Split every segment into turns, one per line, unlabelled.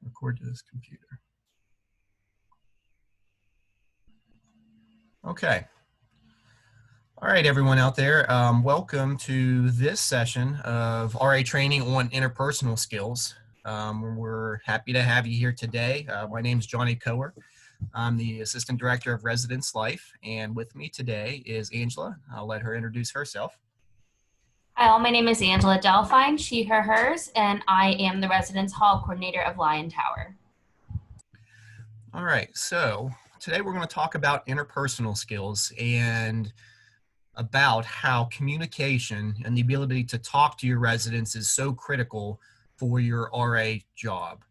Record to this computer. Okay. All right, everyone out there, welcome to this session of RA training on interpersonal skills. We're happy to have you here today. My name is Johnny Coer. I'm the Assistant Director of Residence Life, and with me today is Angela. I'll let her introduce herself.
Hi, all. My name is Angela Delphine, she, her, hers, and I am the Residence Hall Coordinator of Lion Tower.
All right, so today we're going to talk about interpersonal skills and about how communication and the ability to talk to your residents is so critical for your RA job.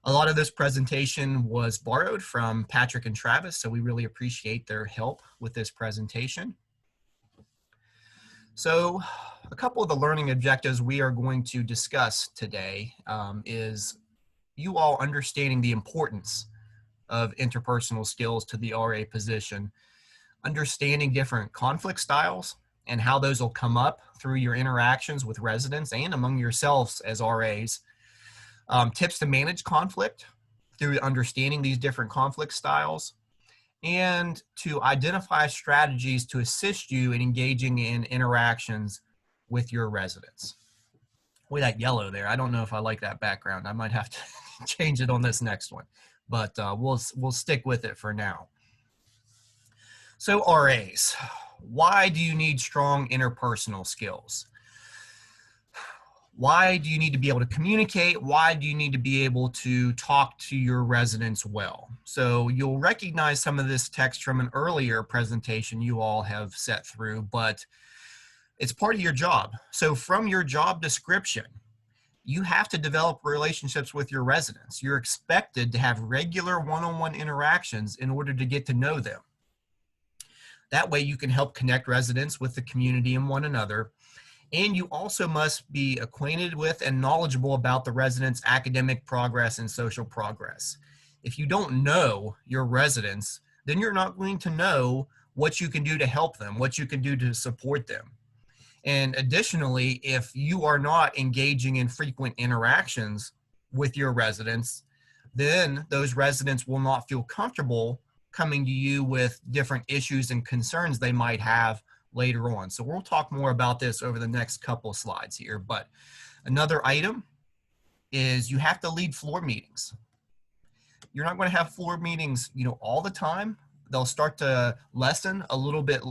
A lot of this presentation was borrowed from Patrick and Travis, so we really appreciate their help with this presentation. So a couple of the learning objectives we are going to discuss today is you all understanding the importance of interpersonal skills to the RA position, understanding different conflict styles and how those will come up through your interactions with residents and among yourselves as RAs. Tips to manage conflict through understanding these different conflict styles, and to identify strategies to assist you in engaging in interactions with your residents. Boy, that yellow there, I don't know if I like that background. I might have to change it on this next one, but we'll stick with it for now. So RAs, why do you need strong interpersonal skills? Why do you need to be able to communicate? Why do you need to be able to talk to your residents well? So you'll recognize some of this text from an earlier presentation you all have set through, but it's part of your job. So from your job description, you have to develop relationships with your residents. You're expected to have regular one-on-one interactions in order to get to know them. That way you can help connect residents with the community and one another. And you also must be acquainted with and knowledgeable about the residents' academic progress and social progress. If you don't know your residents, then you're not going to know what you can do to help them, what you can do to support them. And additionally, if you are not engaging in frequent interactions with your residents, then those residents will not feel comfortable coming to you with different issues and concerns they might have later on. So we'll talk more about this over the next couple slides here. But another item is you have to lead floor meetings. You're not going to have floor meetings, all the time. They'll start to lessen a little bit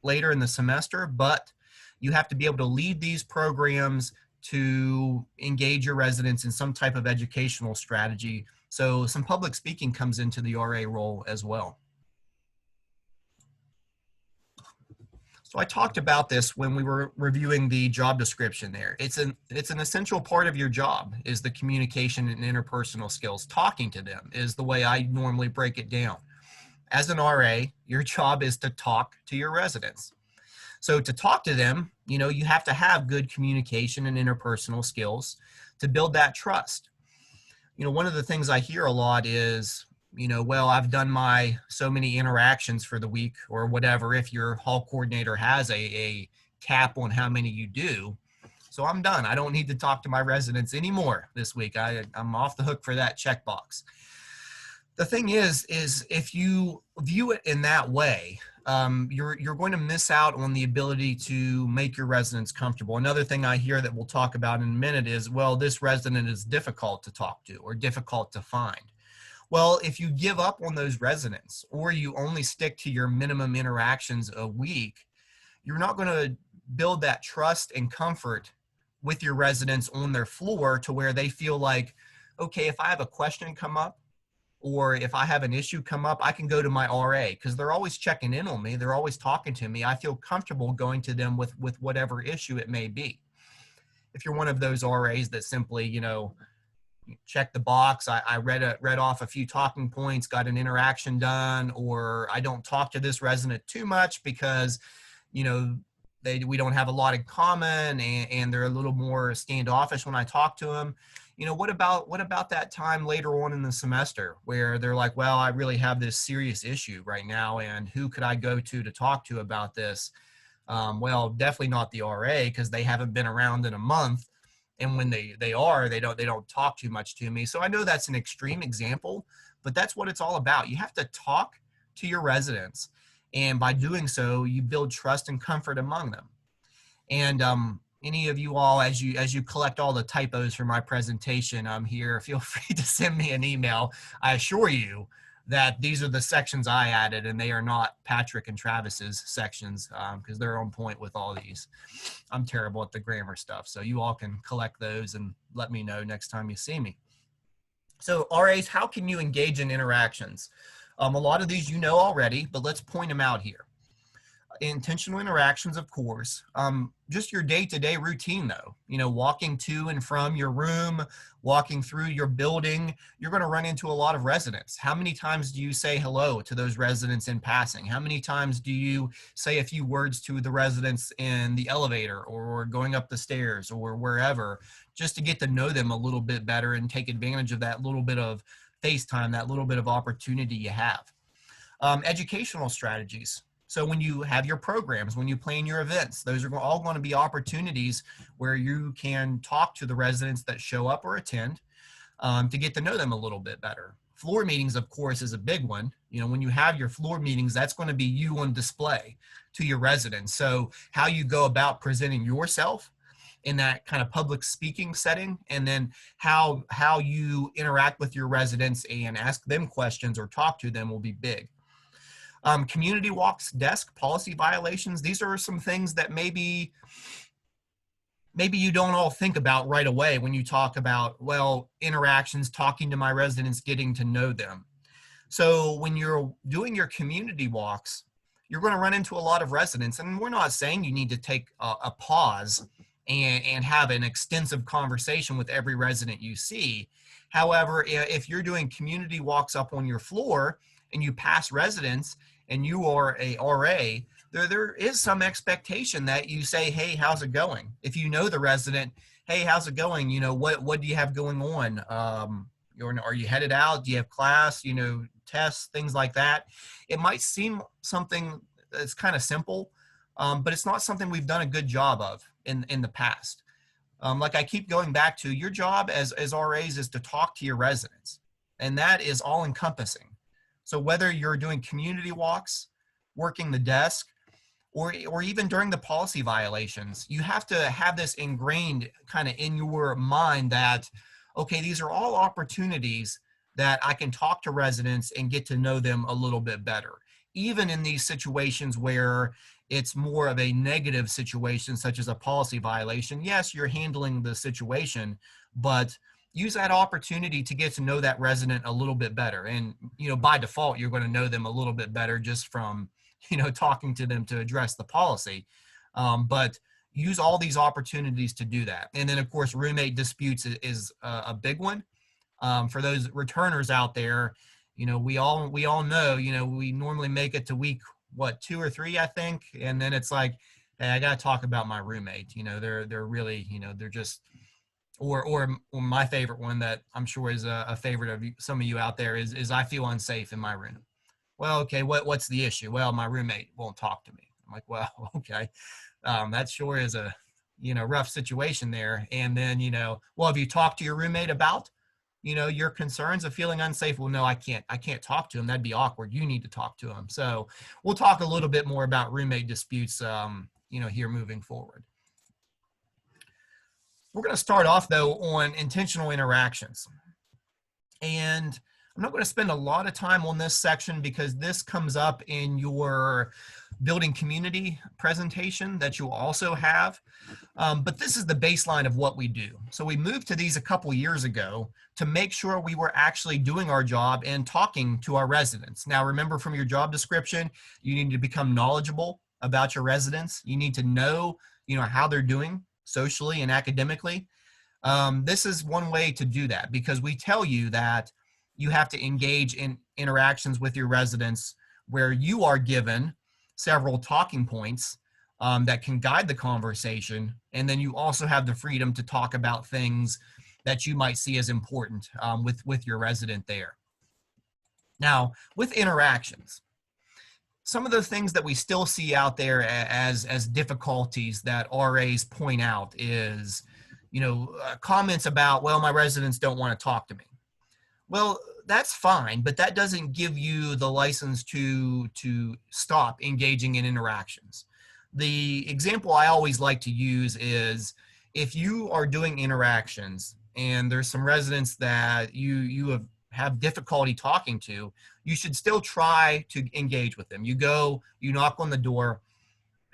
later in the semester, but you have to be able to lead these programs to engage your residents in some type of educational strategy. So some public speaking comes into the RA role as well. So I talked about this when we were reviewing the job description there. It's an essential part of your job is the communication and interpersonal skills. Talking to them is the way I normally break it down. As an RA, your job is to talk to your residents. So to talk to them, you have to have good communication and interpersonal skills to build that trust. One of the things I hear a lot is, well, I've done my so many interactions for the week or whatever, if your hall coordinator has a cap on how many you do. So I'm done. I don't need to talk to my residents anymore this week. I'm off the hook for that checkbox. The thing is if you view it in that way, you're going to miss out on the ability to make your residents comfortable. Another thing I hear that we'll talk about in a minute is, well, this resident is difficult to talk to or difficult to find. Well, if you give up on those residents or you only stick to your minimum interactions a week, you're not going to build that trust and comfort with your residents on their floor to where they feel like, okay, if I have a question come up or if I have an issue come up, I can go to my RA because they're always checking in on me. They're always talking to me. I feel comfortable going to them with whatever issue it may be. If you're one of those RAs that simply, check the box, I read off a few talking points, got an interaction done, or I don't talk to this resident too much because, we don't have a lot in common and they're a little more standoffish when I talk to them. What about that time later on in the semester where they're like, well, I really have this serious issue right now and who could I go to talk to about this? Well, definitely not the RA because they haven't been around in a month. And when they are, they don't talk too much to me. So I know that's an extreme example, but that's what it's all about. You have to talk to your residents, and by doing so, you build trust and comfort among them. And any of you all, as you collect all the typos for my presentation here, feel free to send me an email. I assure you that these are the sections I added, and they are not Patrick and Travis's sections, because they're on point with all these. I'm terrible at the grammar stuff, so you all can collect those and let me know next time you see me. So RAs, how can you engage in interactions? A lot of these you know already, but let's point them out here. Intentional interactions, of course. Just your day-to-day routine, though. You know, walking to and from your room, walking through your building, you're going to run into a lot of residents. How many times do you say hello to those residents in passing? How many times do you say a few words to the residents in the elevator or going up the stairs or wherever, just to get to know them a little bit better and take advantage of that little bit of FaceTime, that little bit of opportunity you have? Educational strategies. So when you have your programs, when you plan your events, those are all going to be opportunities where you can talk to the residents that show up or attend, to get to know them a little bit better. Floor meetings, of course, is a big one. You know, when you have your floor meetings, that's going to be you on display to your residents. So how you go about presenting yourself in that kind of public speaking setting, and then how you interact with your residents and ask them questions or talk to them will be big. Community walks, desk, policy violations. These are some things that maybe you don't all think about right away when you talk about, well, interactions, talking to my residents, getting to know them. So when you're doing your community walks, you're going to run into a lot of residents, and we're not saying you need to take a pause and have an extensive conversation with every resident you see. However, if you're doing community walks up on your floor and you pass residents and you are a RA, there is some expectation that you say, hey, how's it going? If you know the resident, hey, how's it going? You know, what do you have going on? Are you headed out? Do you have class? You know, tests, things like that. It might seem something that's kind of simple, but it's not something we've done a good job of in the past. Like I keep going back to, your job as RAs is to talk to your residents, and that is all encompassing. So whether you're doing community walks, working the desk, or even during the policy violations, you have to have this ingrained kind of in your mind that, okay, these are all opportunities that I can talk to residents and get to know them a little bit better. Even in these situations where it's more of a negative situation, such as a policy violation, yes, you're handling the situation, but use that opportunity to get to know that resident a little bit better. And, you know, by default, you're going to know them a little bit better just from, you know, talking to them to address the policy. But use all these opportunities to do that. And then, of course, roommate disputes is a big one. For those returners out there, you know, we all know, you know, we normally make it to week, 2 or 3, I think. And then it's like, hey, I got to talk about my roommate. You know, they're really, you know, they're just, or my favorite one that I'm sure is a favorite of some of you out there is I feel unsafe in my room. Well, okay, what's the issue? Well, my roommate won't talk to me. I'm like, well, okay, that sure is a, you know, rough situation there. And then, you know, well, have you talked to your roommate about, you know, your concerns of feeling unsafe? Well, no, I can't talk to him. That'd be awkward. You need to talk to him. So we'll talk a little bit more about roommate disputes, you know, here moving forward. We're going to start off, though, on intentional interactions. And I'm not going to spend a lot of time on this section because this comes up in your building community presentation that you'll also have. But this is the baseline of what we do. So we moved to these a couple years ago to make sure we were actually doing our job and talking to our residents. Now, remember, from your job description, you need to become knowledgeable about your residents. You need to know, you know, how they're doing socially and academically. This is one way to do that, because we tell you that you have to engage in interactions with your residents where you are given several talking points that can guide the conversation. And then you also have the freedom to talk about things that you might see as important with your resident there. Now, with interactions, some of the things that we still see out there as difficulties that RAs point out is, comments about, well, my residents don't want to talk to me. Well, that's fine, but that doesn't give you the license to stop engaging in interactions. The example I always like to use is if you are doing interactions and there's some residents that you have difficulty talking to, you should still try to engage with them. You go, you knock on the door,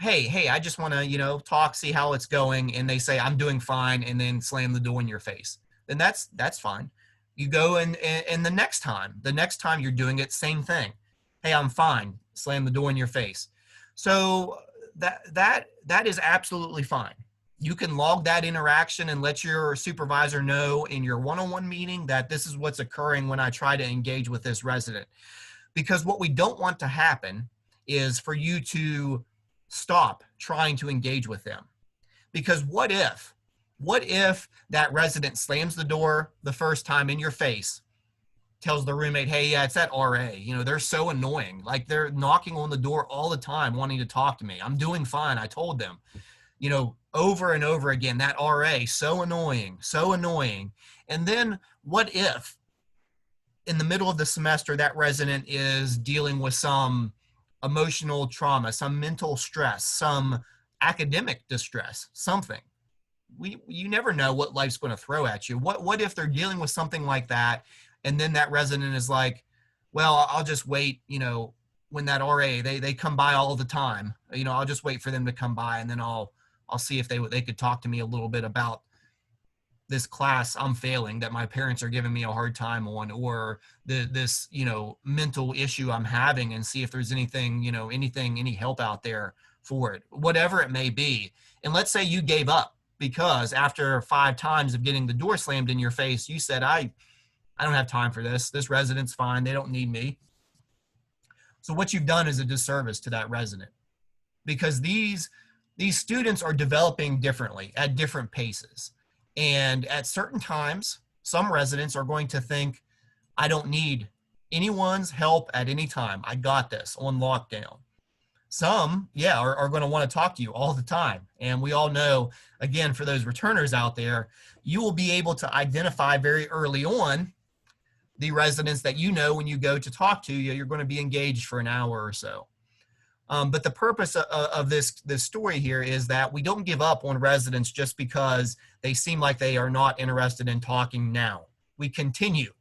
hey, I just want to, talk, see how it's going. And they say, I'm doing fine. And then slam the door in your face. Then that's fine. You go and the next time you're doing it, same thing. Hey, I'm fine. Slam the door in your face. So that is absolutely fine. You can log that interaction and let your supervisor know in your one-on-one meeting that this is what's occurring when I try to engage with this resident. Because what we don't want to happen is for you to stop trying to engage with them. Because what if that resident slams the door the first time in your face, tells the roommate, hey, yeah, it's that RA. They're so annoying. Like they're knocking on the door all the time wanting to talk to me. I'm doing fine. I told them, over and over again, that RA, so annoying, so annoying. And then what if in the middle of the semester that resident is dealing with some emotional trauma, some mental stress, some academic distress, something? You never know what life's going to throw at you. What if they're dealing with something like that, and then that resident is like, well, I'll just wait, when that RA, they come by all the time, I'll just wait for them to come by, and then I'll see if they could talk to me a little bit about this class I'm failing that my parents are giving me a hard time on, or this mental issue I'm having, and see if there's anything, any help out there for it, whatever it may be. And let's say you gave up because after 5 times of getting the door slammed in your face, you said, I don't have time for this resident's fine, they don't need me. So what you've done is a disservice to that resident, because these students are developing differently at different paces. And at certain times, some residents are going to think, I don't need anyone's help at any time. I got this on lockdown. Some, yeah, are going to want to talk to you all the time. And we all know, again, for those returners out there, you will be able to identify very early on the residents that when you go to talk to, you're going to be engaged for an hour or so. But the purpose of this story here is that we don't give up on residents just because they seem like they are not interested in talking now. We continue.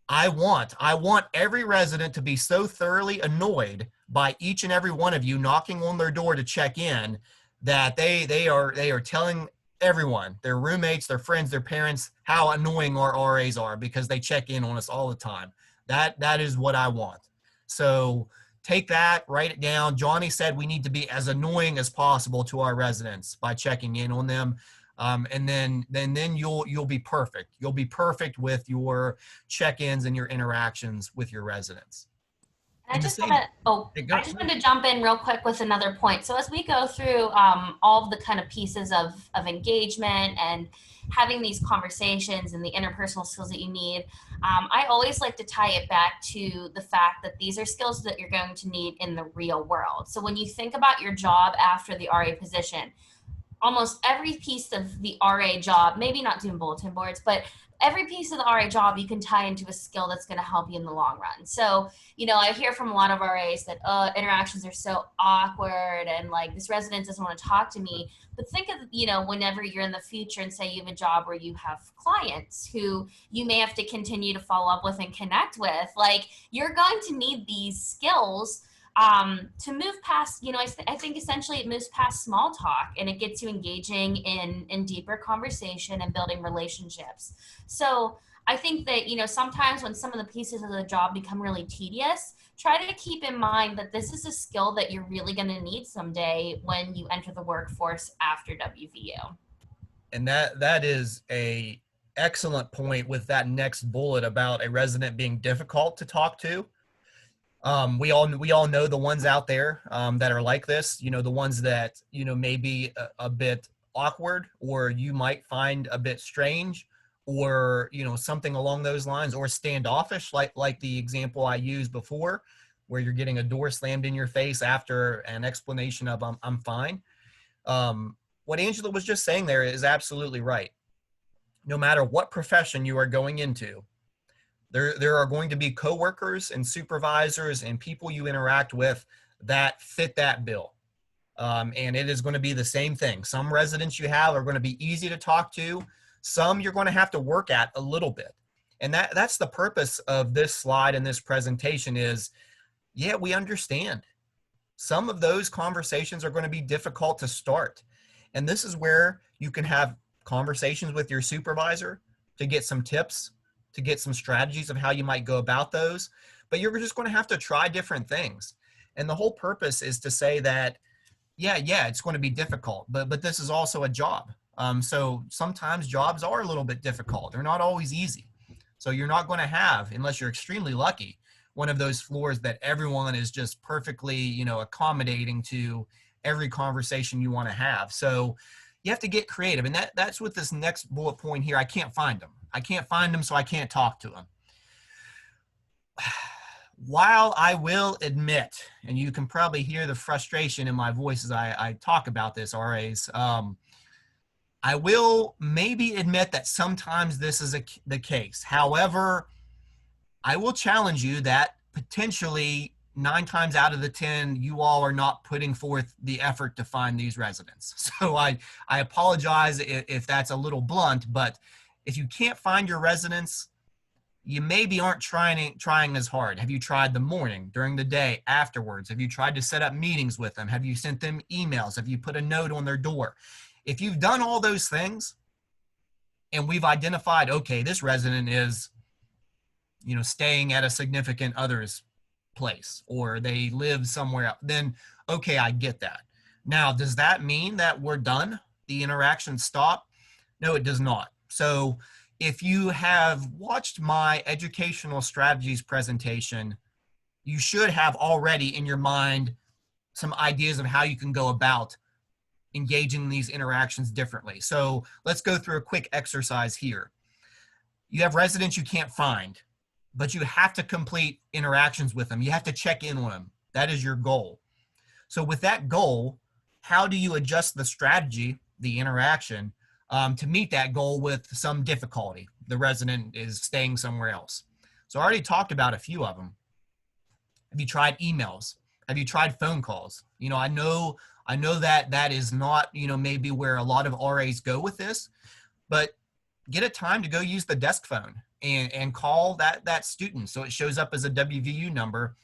I want every resident to be so thoroughly annoyed by each and every one of you knocking on their door to check in that they are telling everyone, their roommates, their friends, their parents, how annoying our RAs are because they check in on us all the time. That is what I want. So take that, write it down. Johnny said we need to be as annoying as possible to our residents by checking in on them. And then you'll be perfect. You'll be perfect with your check-ins and your interactions with your residents.
And I just wanted to jump in real quick with another point. So as we go through all of the kind of pieces of engagement and having these conversations and the interpersonal skills that you need, I always like to tie it back to the fact that these are skills that you're going to need in the real world. So when you think about your job after the RA position, almost every piece of the RA job, maybe not doing bulletin boards, but every piece of the RA job you can tie into a skill that's going to help you in the long run. So, I hear from a lot of RAs that interactions are so awkward and like this resident doesn't want to talk to me. But think of, whenever you're in the future and say you have a job where you have clients who you may have to continue to follow up with and connect with, like you're going to need these skills to move past, I think essentially it moves past small talk and it gets you engaging in deeper conversation and building relationships. So I think that, sometimes when some of the pieces of the job become really tedious, try to keep in mind that this is a skill that you're really going to need someday when you enter the workforce after WVU.
And that is a excellent point with that next bullet about a resident being difficult to talk to. We all know the ones out there that are like this, the ones that, may be a bit awkward, or you might find a bit strange, or, something along those lines, or standoffish, like the example I used before, where you're getting a door slammed in your face after an explanation of I'm fine. what Angela was just saying there is absolutely right. No matter what profession you are going into, there are going to be coworkers and supervisors and people you interact with that fit that bill. And it is going to be the same thing. Some residents you have are going to be easy to talk to. Some you're going to have to work at a little bit. And that's the purpose of this slide and this presentation is, yeah, we understand. Some of those conversations are going to be difficult to start. And this is where you can have conversations with your supervisor to get some tips, to get some strategies of how you might go about those. But you're just going to have to try different things. And the whole purpose is to say that, yeah, it's going to be difficult, but this is also a job. So sometimes jobs are a little bit difficult. They're not always easy. So you're not going to have, unless you're extremely lucky, one of those floors that everyone is just perfectly, accommodating to every conversation you want to have. So you have to get creative. And that's what this next bullet point here, I can't find them. I can't find them, so I can't talk to them. While I will admit, and you can probably hear the frustration in my voice as I talk about this, RAs, I will maybe admit that sometimes this is the case. However, I will challenge you that potentially 9 times out of the 10, you all are not putting forth the effort to find these residents. So I apologize if that's a little blunt, but if you can't find your residents, you maybe aren't trying as hard. Have you tried the morning, during the day, afterwards? Have you tried to set up meetings with them? Have you sent them emails? Have you put a note on their door? If you've done all those things and we've identified, okay, this resident is, staying at a significant other's place or they live somewhere else, then okay, I get that. Now, does that mean that we're done? The interaction stop? No, it does not. So if you have watched my educational strategies presentation, you should have already in your mind some ideas of how you can go about engaging in these interactions differently. So let's go through a quick exercise here. You have residents you can't find, but you have to complete interactions with them. You have to check in on them. That is your goal. So with that goal, how do you adjust the strategy, the interaction, to meet that goal with some difficulty? The resident is staying somewhere else. So I already talked about a few of them. Have you tried emails? Have you tried phone calls? I know that is not, maybe where a lot of RAs go with this, but get a time to go use the desk phone and call that student. So it shows up as a WVU number.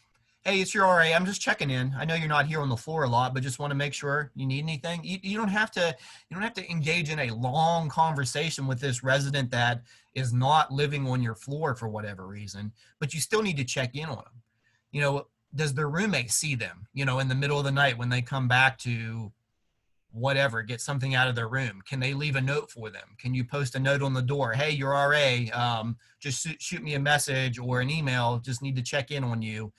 Hey, it's your RA. I'm just checking in. I know you're not here on the floor a lot, but just want to make sure you need anything. You don't have to engage in a long conversation with this resident that is not living on your floor for whatever reason, but you still need to check in on them. Does their roommate see them, in the middle of the night when they come back to whatever, get something out of their room? Can they leave a note for them? Can you post a note on the door? Hey, your RA, just shoot me a message or an email. Just need to check in on you.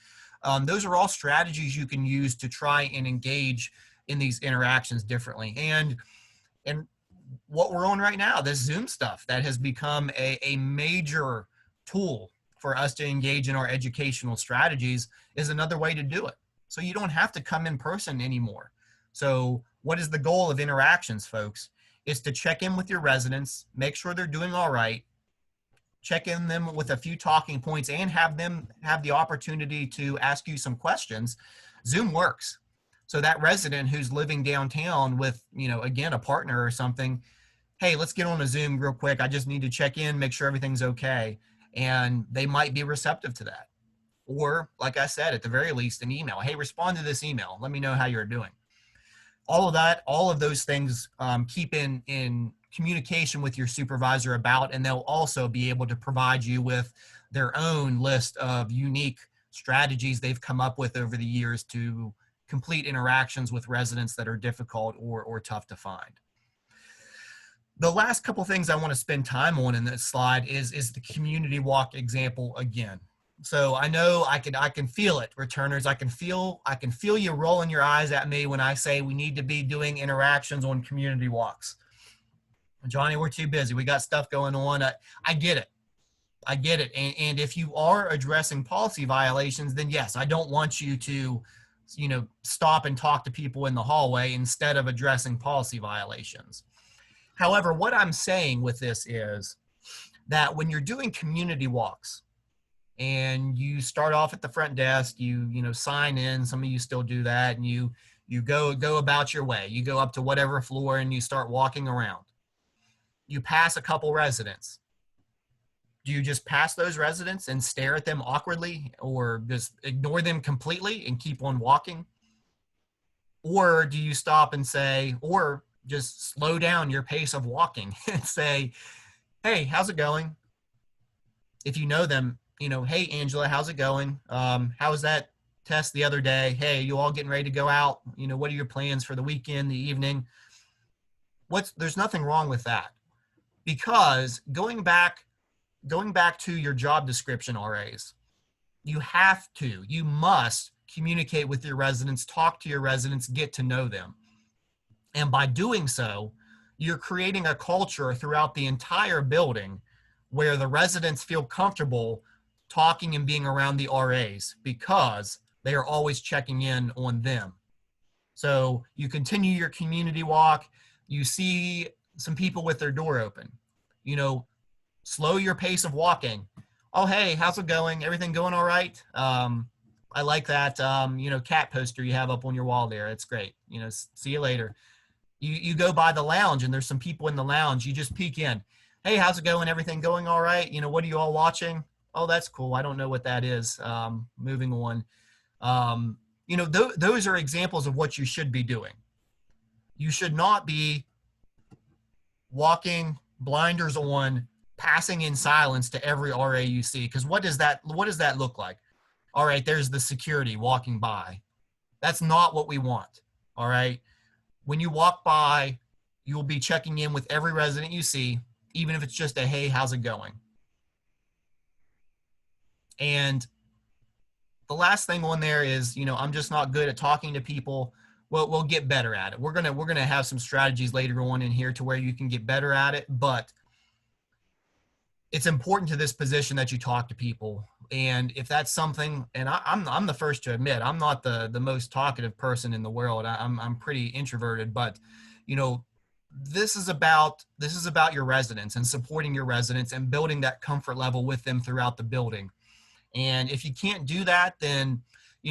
Those are all strategies you can use to try and engage in these interactions differently. And what we're on right now, this Zoom stuff that has become a major tool for us to engage in our educational strategies is another way to do it. So you don't have to come in person anymore. So what is the goal of interactions, folks? Is to check in with your residents, make sure they're doing all right, check in them with a few talking points, and have them have the opportunity to ask you some questions. Zoom works. So that resident who's living downtown with, again, a partner or something, hey, let's get on a Zoom real quick. I just need to check in, make sure everything's okay. And they might be receptive to that. Or, like I said, at the very least, an email. Hey, respond to this email. Let me know how you're doing. All of those things keep in communication with your supervisor about, and they'll also be able to provide you with their own list of unique strategies they've come up with over the years to complete interactions with residents that are difficult or tough to find. The last couple things I want to spend time on in this slide is the community walk example again. So I know I can feel it, returners. I can feel you rolling your eyes at me when I say we need to be doing interactions on community walks. Johnny, we're too busy. We got stuff going on. I get it. I get it. And if you are addressing policy violations, then yes, I don't want you to stop and talk to people in the hallway instead of addressing policy violations. However, what I'm saying with this is that when you're doing community walks and you start off at the front desk, you sign in, some of you still do that, and you go about your way. You go up to whatever floor and you start walking around. You pass a couple residents. Do you just pass those residents and stare at them awkwardly, or just ignore them completely and keep on walking? Or do you stop and say, or just slow down your pace of walking and say, hey, how's it going? If you know them, hey, Angela, how's it going? How was that test the other day? Hey, you all getting ready to go out? What are your plans for the weekend, the evening? There's nothing wrong with that, because going back to your job description, RAs, you must communicate with your residents, talk to your residents, get to know them. And by doing so, you're creating a culture throughout the entire building where the residents feel comfortable talking and being around the RAs because they are always checking in on them. So you continue your community walk, you see some people with their door open, slow your pace of walking. Oh, hey, how's it going? Everything going all right? I like that, cat poster you have up on your wall there. It's great. See you later. You go by the lounge and there's some people in the lounge. You just peek in. Hey, how's it going? Everything going all right? What are you all watching? Oh, that's cool. I don't know what that is. Moving on. Those are examples of what you should be doing. You should not be walking blinders on, passing in silence to every RA you see. Because what does that look like? All right, there's the security walking by. That's not what we want. All right. When you walk by, you will be checking in with every resident you see, even if it's just a, hey, how's it going? And the last thing on there is, I'm just not good at talking to people. Well, we'll get better at it. We're gonna have some strategies later on in here to where you can get better at it, but it's important to this position that you talk to people. And if that's something, and I'm the first to admit, I'm not the most talkative person in the world. I'm pretty introverted, but this is about your residents and supporting your residents and building that comfort level with them throughout the building. And if you can't do that, then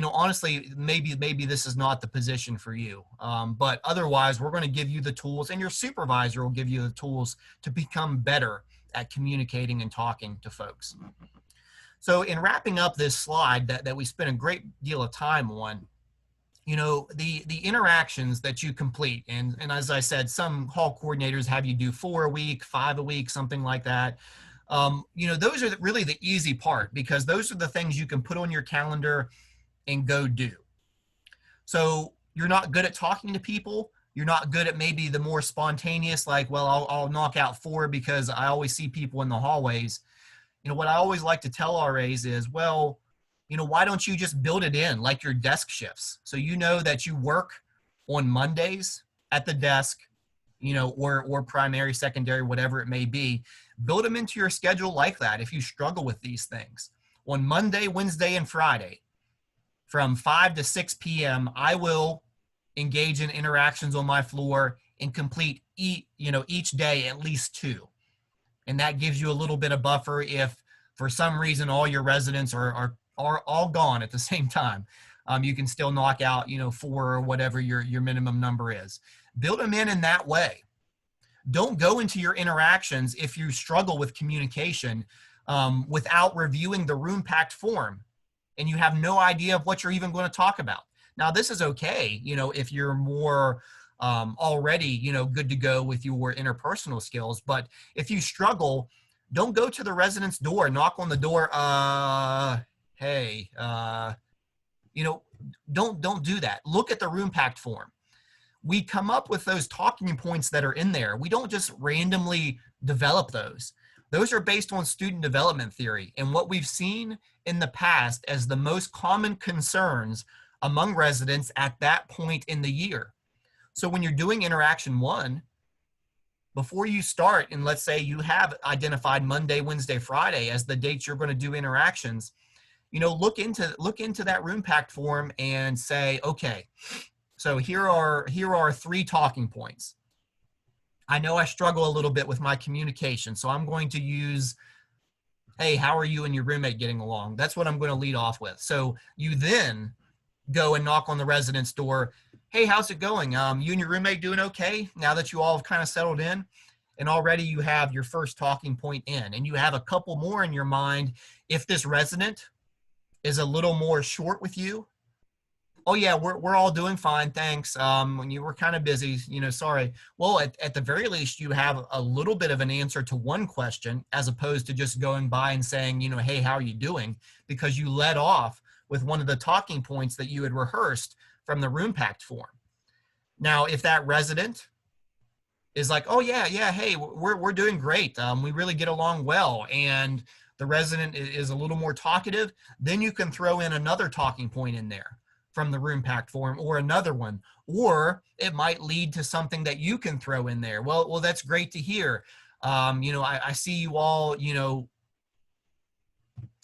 honestly, maybe this is not the position for you. But otherwise, we're going to give you the tools, and your supervisor will give you the tools to become better at communicating and talking to folks. So in wrapping up this slide that we spent a great deal of time on, the interactions that you complete, and as I said, some hall coordinators have you do 4 a week, 5 a week, something like that. Those are really the easy part, because those are the things you can put on your calendar and go do. So you're not good at talking to people. You're not good at maybe the more spontaneous, like, well, I'll knock out 4 because I always see people in the hallways. What I always like to tell RAs is, well, why don't you just build it in like your desk shifts? So that you work on Mondays at the desk, or primary, secondary, whatever it may be. Build them into your schedule like that if you struggle with these things. On Monday, Wednesday, and Friday, from 5 to 6 p.m., I will engage in interactions on my floor and complete each day at least 2. And that gives you a little bit of buffer if for some reason all your residents are all gone at the same time. You can still knock out 4 or whatever your minimum number is. Build them in that way. Don't go into your interactions if you struggle with communication without reviewing the room packed form and you have no idea of what you're even going to talk about. Now, this is okay, if you're more already, good to go with your interpersonal skills. But if you struggle, don't go to the resident's door, knock on the door. Hey, don't do that. Look at the room packed form. We come up with those talking points that are in there. We don't just randomly develop those. Those are based on student development theory and what we've seen in the past as the most common concerns among residents at that point in the year. So when you're doing interaction 1, before you start, and let's say you have identified Monday, Wednesday, Friday as the dates you're going to do interactions, look into that room pact form and say, okay, so here are 3 talking points. I know I struggle a little bit with my communication, so I'm going to use, hey, how are you and your roommate getting along? That's what I'm going to lead off with. So you then go and knock on the resident's door. Hey, how's it going? You and your roommate doing okay now that you all have kind of settled in? And already you have your first talking point in, and you have a couple more in your mind. If this resident is a little more short with you, oh yeah, we're all doing fine, thanks. When you were kind of busy, sorry. Well, at the very least, you have a little bit of an answer to one question, as opposed to just going by and saying, hey, how are you doing? Because you led off with one of the talking points that you had rehearsed from the room pact form. Now, if that resident is like, oh yeah, hey, we're doing great. We really get along well, and the resident is a little more talkative, then you can throw in another talking point in there from the room pact form, or another one, or it might lead to something that you can throw in there. Well, that's great to hear. I see you all,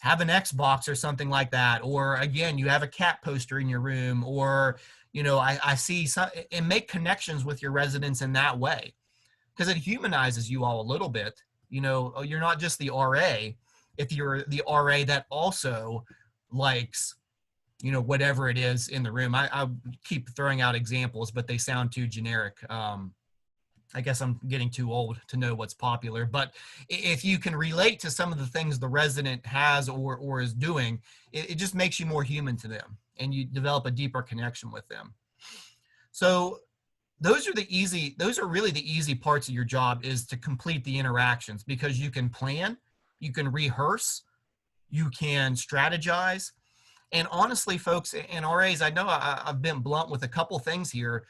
have an Xbox or something like that, or again, you have a cat poster in your room, or I see some, and make connections with your residents in that way, because it humanizes you all a little bit. You're not just the RA. If you're the RA that also likes whatever it is in the room. I keep throwing out examples, but they sound too generic. I guess I'm getting too old to know what's popular, but if you can relate to some of the things the resident has or is doing, it just makes you more human to them, and you develop a deeper connection with them. So those are really the easy parts of your job, is to complete the interactions, because you can plan, you can rehearse, you can strategize. And honestly, folks, and RAs, I know I've been blunt with a couple things here.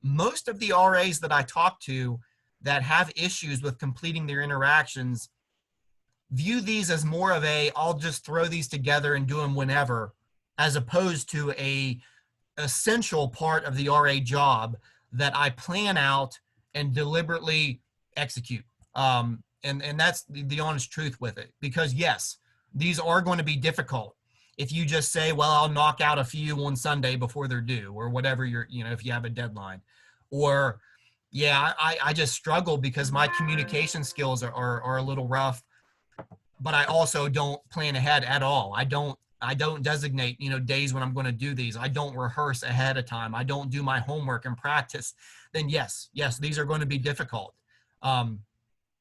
Most of the RAs that I talk to that have issues with completing their interactions view these as more of I'll just throw these together and do them whenever, as opposed to a essential part of the RA job that I plan out and deliberately execute. And that's the honest truth with it, because yes, these are going to be difficult. If you just say, well, I'll knock out a few on Sunday before they're due, or whatever if you have a deadline, or yeah, I just struggle because my communication skills are a little rough, but I also don't plan ahead at all. I don't designate, days when I'm going to do these. I don't rehearse ahead of time. I don't do my homework and practice. Then yes, these are going to be difficult.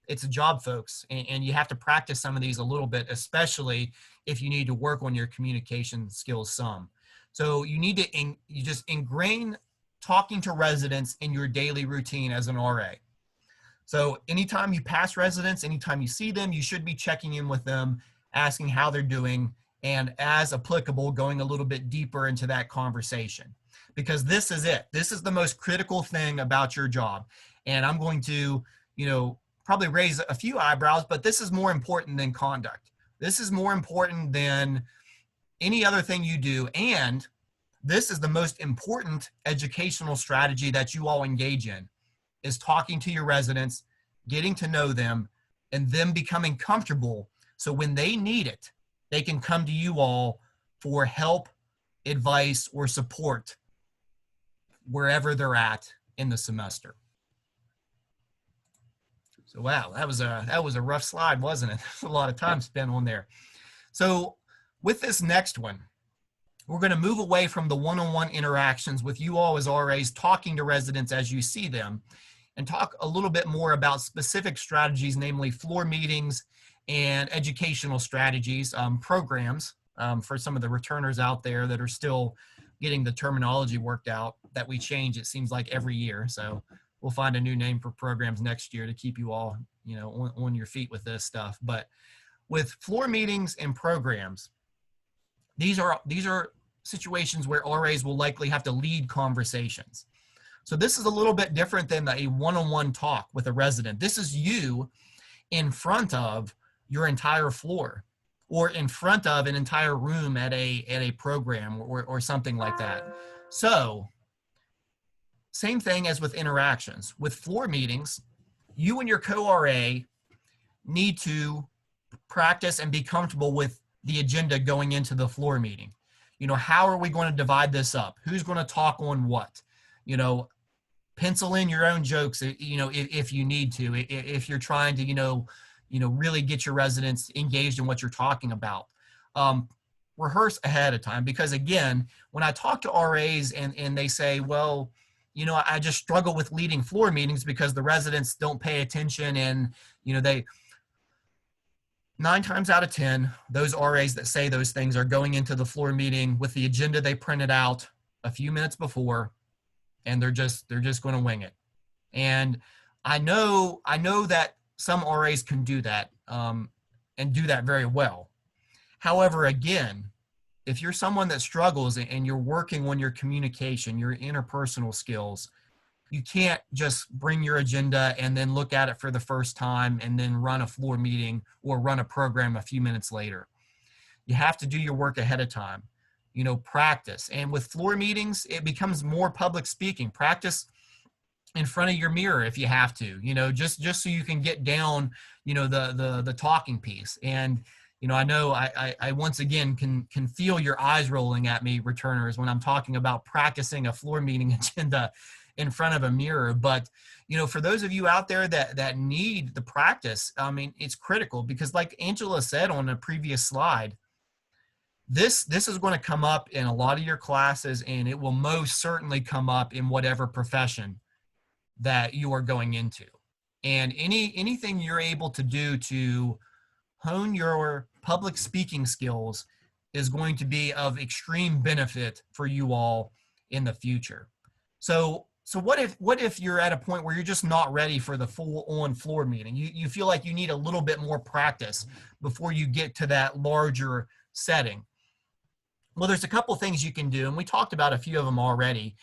It's a job, folks, and you have to practice some of these a little bit, especially if you need to work on your communication skills some. So you need to you just ingrain talking to residents in your daily routine as an RA. So anytime you pass residents, anytime you see them, you should be checking in with them, asking how they're doing, and as applicable, going a little bit deeper into that conversation. Because this is it. This is the most critical thing about your job. And I'm going to, probably raise a few eyebrows, but this is more important than conduct. This is more important than any other thing you do. And this is the most important educational strategy that you all engage in, is talking to your residents, getting to know them, and them becoming comfortable. So when they need it, they can come to you all for help, advice, or support wherever they're at in the semester. So wow, that was a rough slide, wasn't it? A lot of time spent on there. So with this next one, we're going to move away from the one-on-one interactions with you all as RAs, talking to residents as you see them, and talk a little bit more about specific strategies, namely floor meetings and educational strategies, programs, for some of the returners out there that are still getting the terminology worked out, that we change, it seems like, every year. So we'll find a new name for programs next year to keep you all, on your feet with this stuff. But with floor meetings and programs, these are situations where RAs will likely have to lead conversations. So this is a little bit different than a one-on-one talk with a resident. This is you in front of your entire floor, or in front of an entire room at a program or something like that. So same thing as with interactions. With floor meetings, you and your co-RA need to practice and be comfortable with the agenda going into the floor meeting. How are we going to divide this up? Who's going to talk on what? Pencil in your own jokes, if you need to, if you're trying to, really get your residents engaged in what you're talking about. Rehearse ahead of time, because again, when I talk to RAs and they say, well, I just struggle with leading floor meetings because the residents don't pay attention, and, they 9 times out of 10, those RAs that say those things are going into the floor meeting with the agenda they printed out a few minutes before, and they're just going to wing it. And I know that some RAs can do that, and do that very well. However, again, if you're someone that struggles and you're working on your communication, your interpersonal skills, you can't just bring your agenda and then look at it for the first time and then run a floor meeting or run a program a few minutes later. You have to do your work ahead of time, practice. And with floor meetings, it becomes more public speaking. Practice in front of your mirror if you have to, just so you can get down, the talking piece. And, I know I once again can feel your eyes rolling at me, returners, when I'm talking about practicing a floor meeting agenda in front of a mirror. But, for those of you out there that need the practice, I mean, it's critical, because like Angela said on a previous slide, this is going to come up in a lot of your classes, and it will most certainly come up in whatever profession that you are going into. And anything you're able to do to hone your public speaking skills is going to be of extreme benefit for you all in the future. So what if you're at a point where you're just not ready for the full on floor meeting? You feel like you need a little bit more practice before you get to that larger setting. Well, there's a couple things you can do, and we talked about a few of them already.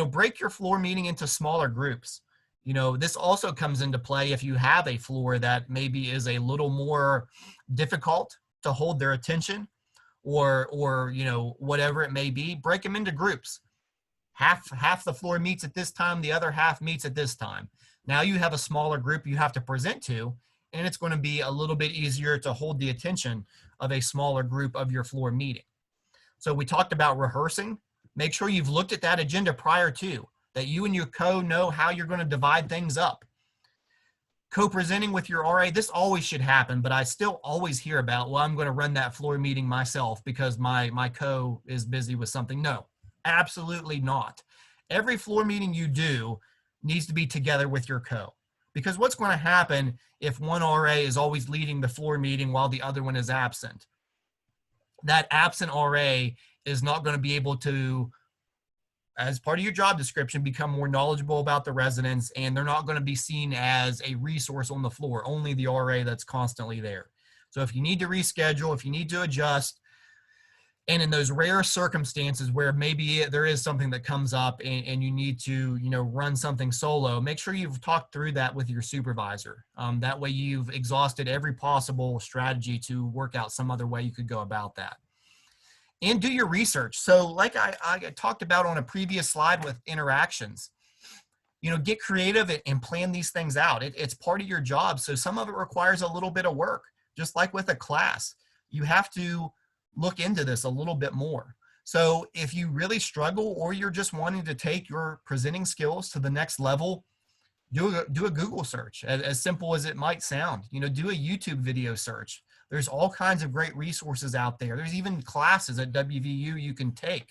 Break your floor meeting into smaller groups. This also comes into play if you have a floor that maybe is a little more difficult to hold their attention, or whatever it may be. Break them into groups. Half the floor meets at this time, the other half meets at this time. Now you have a smaller group you have to present to, and it's going to be a little bit easier to hold the attention of a smaller group of your floor meeting. So we talked about rehearsing. Make sure you've looked at that agenda prior to, that you and your co know how you're going to divide things up. Co-presenting with your RA, this always should happen, but I still always hear about, well, I'm going to run that floor meeting myself because my co is busy with something. No, absolutely not. Every floor meeting you do needs to be together with your co. Because what's going to happen if one RA is always leading the floor meeting while the other one is absent? That absent RA is not going to be able to, as part of your job description, become more knowledgeable about the residents, and they're not going to be seen as a resource on the floor, only the RA that's constantly there. So if you need to reschedule, if you need to adjust, and in those rare circumstances where maybe there is something that comes up and you need to, run something solo, make sure you've talked through that with your supervisor. That way you've exhausted every possible strategy to work out some other way you could go about that. And do your research. So like I talked about on a previous slide with interactions, get creative and plan these things out. It's part of your job. So some of it requires a little bit of work, just like with a class. You have to look into this a little bit more. So if you really struggle, or you're just wanting to take your presenting skills to the next level, do a Google search, as simple as it might sound. Do a YouTube video search. There's all kinds of great resources out there. There's even classes at WVU you can take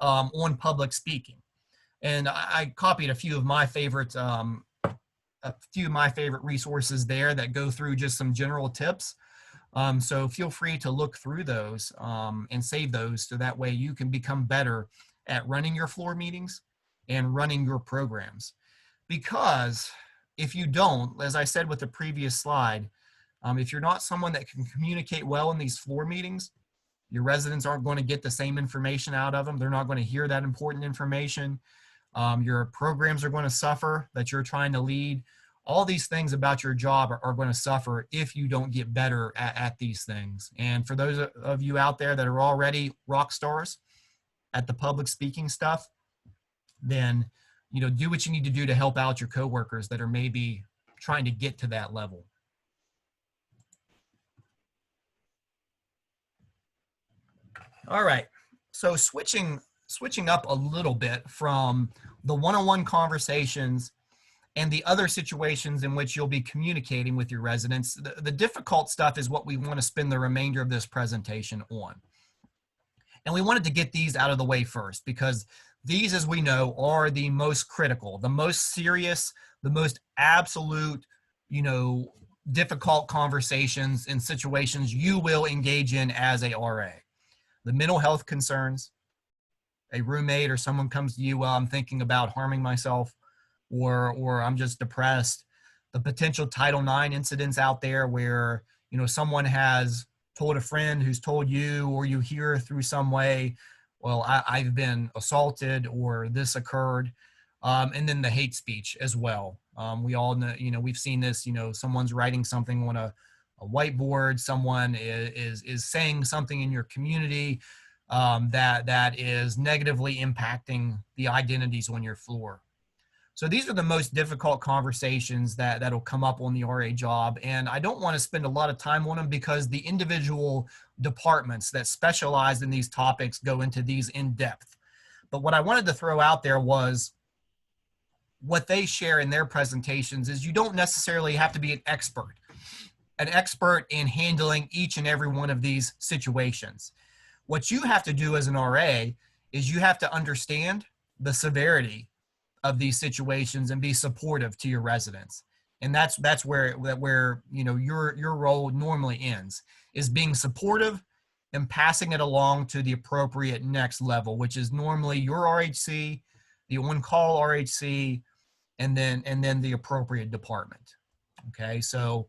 on public speaking. And I copied a few of my favorite resources there that go through just some general tips. So feel free to look through those and save those, so that way you can become better at running your floor meetings and running your programs. Because if you don't, as I said with the previous slide, if you're not someone that can communicate well in these floor meetings, your residents aren't going to get the same information out of them. They're not going to hear that important information. Your programs are going to suffer that you're trying to lead. All these things about your job are going to suffer if you don't get better at these things. And for those of you out there that are already rock stars at the public speaking stuff, then do what you need to do to help out your coworkers that are maybe trying to get to that level. All right. So switching up a little bit from the one-on-one conversations and the other situations in which you'll be communicating with your residents, the difficult stuff is what we want to spend the remainder of this presentation on. And we wanted to get these out of the way first because these, as we know, are the most critical, the most serious, the most absolute, difficult conversations and situations you will engage in as a RA. The mental health concerns, a roommate or someone comes to you, well, I'm thinking about harming myself, or I'm just depressed. The potential Title IX incidents out there where, someone has told a friend who's told you, or you hear through some way, well, I've been assaulted or this occurred. And then the hate speech as well. We all know, we've seen this, someone's writing something on a whiteboard, someone is saying something in your community that is negatively impacting the identities on your floor. So these are the most difficult conversations that'll come up on the RA job. And I don't want to spend a lot of time on them because the individual departments that specialize in these topics go into these in depth. But what I wanted to throw out there was what they share in their presentations is you don't necessarily have to be an expert in handling each and every one of these situations. What you have to do as an RA is you have to understand the severity of these situations and be supportive to your residents. And that's where your role normally ends, is being supportive and passing it along to the appropriate next level, which is normally your RHC, the on-call RHC, and then the appropriate department. Okay, so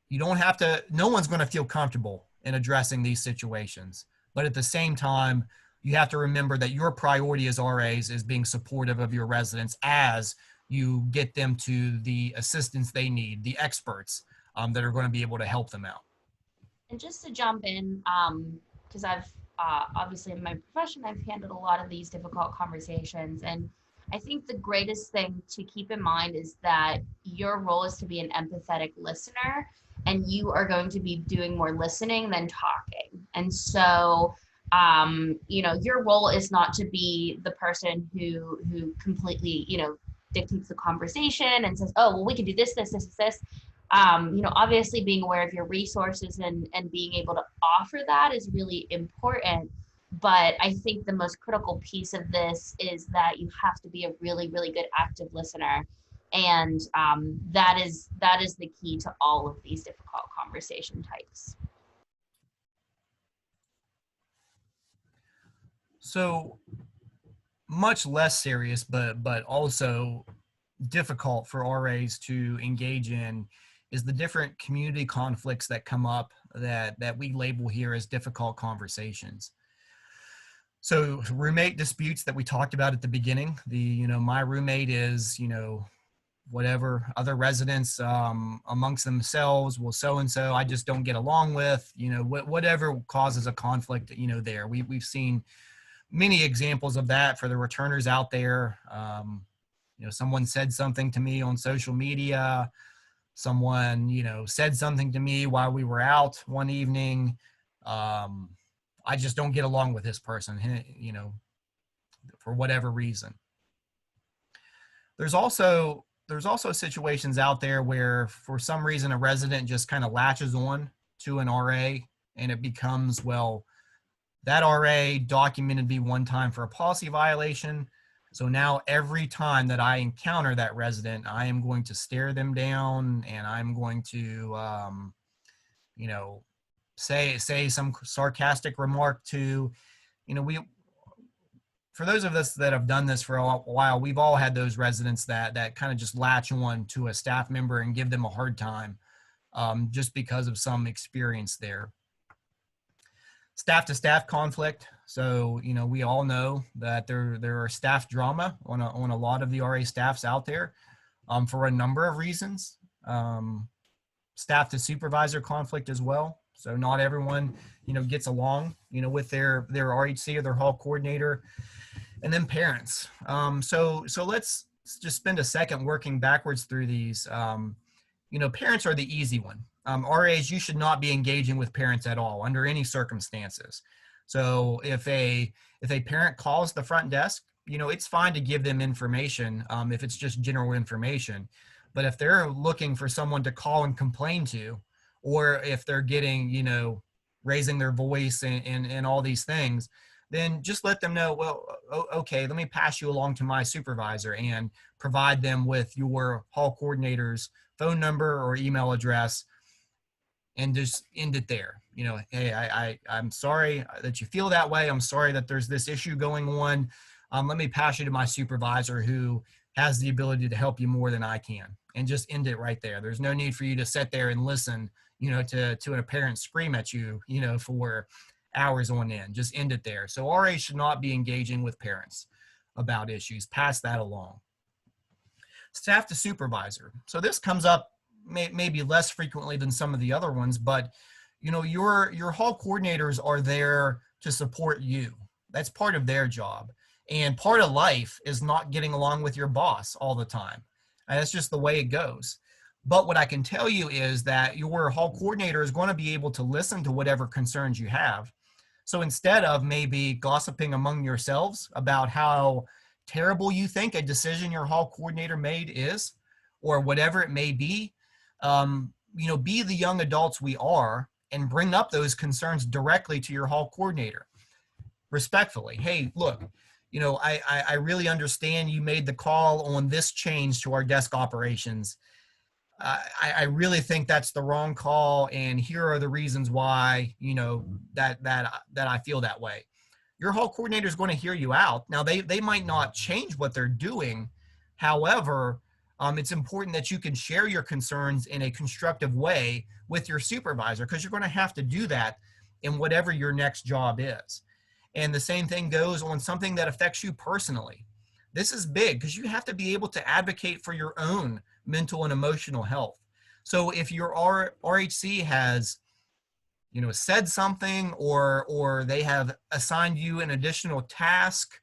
you don't have to, no one's going to feel comfortable in addressing these situations. But at the same time, you have to remember that your priority as RAs is being supportive of your residents as you get them to the assistance they need, the experts that are going to be able to help them out.
And just to jump in, because I've obviously in my profession, I've handled a lot of these difficult conversations. And I think the greatest thing to keep in mind is that your role is to be an empathetic listener, and you are going to be doing more listening than talking. And so, your role is not to be the person who completely, dictates the conversation and says, oh, well, we can do this. Obviously being aware of your resources and being able to offer that is really important. But I think the most critical piece of this is that you have to be a really, really good active listener. And that is the key to all of these difficult conversation types.
So much less serious, but also difficult for RAs to engage in is the different community conflicts that come up that we label here as difficult conversations. So roommate disputes that we talked about at the beginning, my roommate is, whatever other residents amongst themselves, well, so-and-so I just don't get along with, whatever causes a conflict, there. We've seen many examples of that for the returners out there. Someone said something to me on social media. Someone, said something to me while we were out one evening. I just don't get along with this person, for whatever reason. There's also situations out there where for some reason a resident just kind of latches on to an RA and it becomes, well, that RA documented me one time for a policy violation. So now every time that I encounter that resident, I am going to stare them down and I'm going to, say some sarcastic remark to, for those of us that have done this for a while, we've all had those residents that kind of just latch on to a staff member and give them a hard time just because of some experience there. Staff to staff conflict. So, we all know that there are staff drama on a lot of the RA staffs out there for a number of reasons. Staff to supervisor conflict as well. So not everyone, gets along, with their RHC or their hall coordinator. And then parents. So let's just spend a second working backwards through these. Parents are the easy one. RAs, you should not be engaging with parents at all under any circumstances. So if a parent calls the front desk, it's fine to give them information if it's just general information. But if they're looking for someone to call and complain to, or if they're getting, raising their voice and all these things, then just let them know, well, okay, let me pass you along to my supervisor and provide them with your hall coordinator's phone number or email address and just end it there. Hey, I'm sorry that you feel that way. I'm sorry that there's this issue going on. Let me pass you to my supervisor who has the ability to help you more than I can, and just end it right there. There's no need for you to sit there and listen, to a parent scream at you, for hours on end. Just end it there. So RA should not be engaging with parents about issues. Pass that along. Staff to supervisor. So this comes up maybe less frequently than some of the other ones, but your hall coordinators are there to support you. That's part of their job. And part of life is not getting along with your boss all the time. And that's just the way it goes. But what I can tell you is that your hall coordinator is going to be able to listen to whatever concerns you have. So instead of maybe gossiping among yourselves about how terrible you think a decision your hall coordinator made is, or whatever it may be, be the young adults we are and bring up those concerns directly to your hall coordinator respectfully. Hey, look, I really understand you made the call on this change to our desk operations. I really think that's the wrong call, and here are the reasons why, that I feel that way. Your hall coordinator is going to hear you out. Now, they might not change what they're doing. However, it's important that you can share your concerns in a constructive way with your supervisor, because you're going to have to do that in whatever your next job is. And the same thing goes on something that affects you personally. This is big because you have to be able to advocate for your own mental and emotional health. So if your RHC has, said something, or they have assigned you an additional task,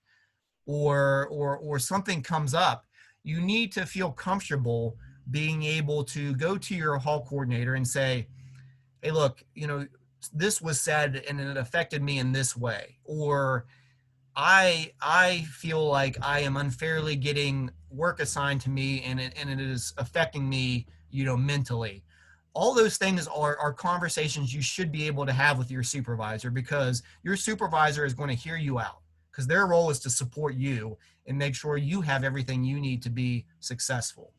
or something comes up, you need to feel comfortable being able to go to your hall coordinator and say, hey, look, this was said and it affected me in this way, or I feel like I am unfairly getting work assigned to me, and it is affecting me, mentally. All those things are conversations you should be able to have with your supervisor, because your supervisor is going to hear you out, because their role is to support you and make sure you have everything you need to be successful.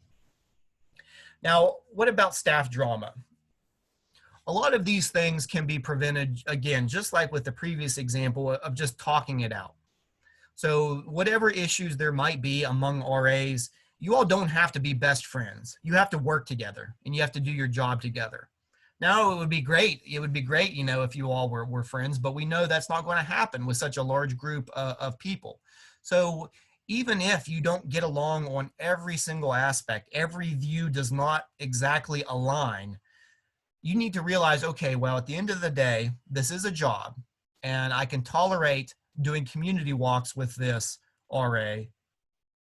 Now, what about staff drama? A lot of these things can be prevented, again, just like with the previous example of just talking it out. So whatever issues there might be among RAs, you all don't have to be best friends. You have to work together, and you have to do your job together. Now, it would be great. It would be great, if you all were friends, but we know that's not going to happen with such a large group of people. So even if you don't get along on every single aspect, every view does not exactly align, you need to realize, okay, well, at the end of the day, this is a job, and I can tolerate doing community walks with this RA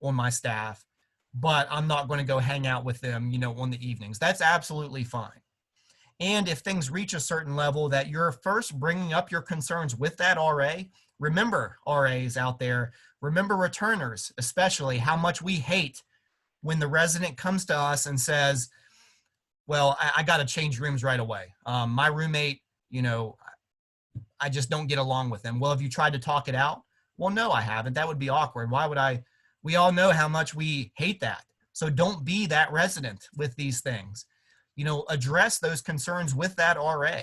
on my staff, but I'm not going to go hang out with them, on the evenings. That's absolutely fine. And if things reach a certain level that you're first bringing up your concerns with that RA, remember, RAs out there, remember returners, especially, how much we hate when the resident comes to us and says, well, I got to change rooms right away. My roommate, I just don't get along with them. Well, have you tried to talk it out? Well, no, I haven't. That would be awkward. Why would I? We all know how much we hate that. So don't be that resident with these things. Address those concerns with that RA.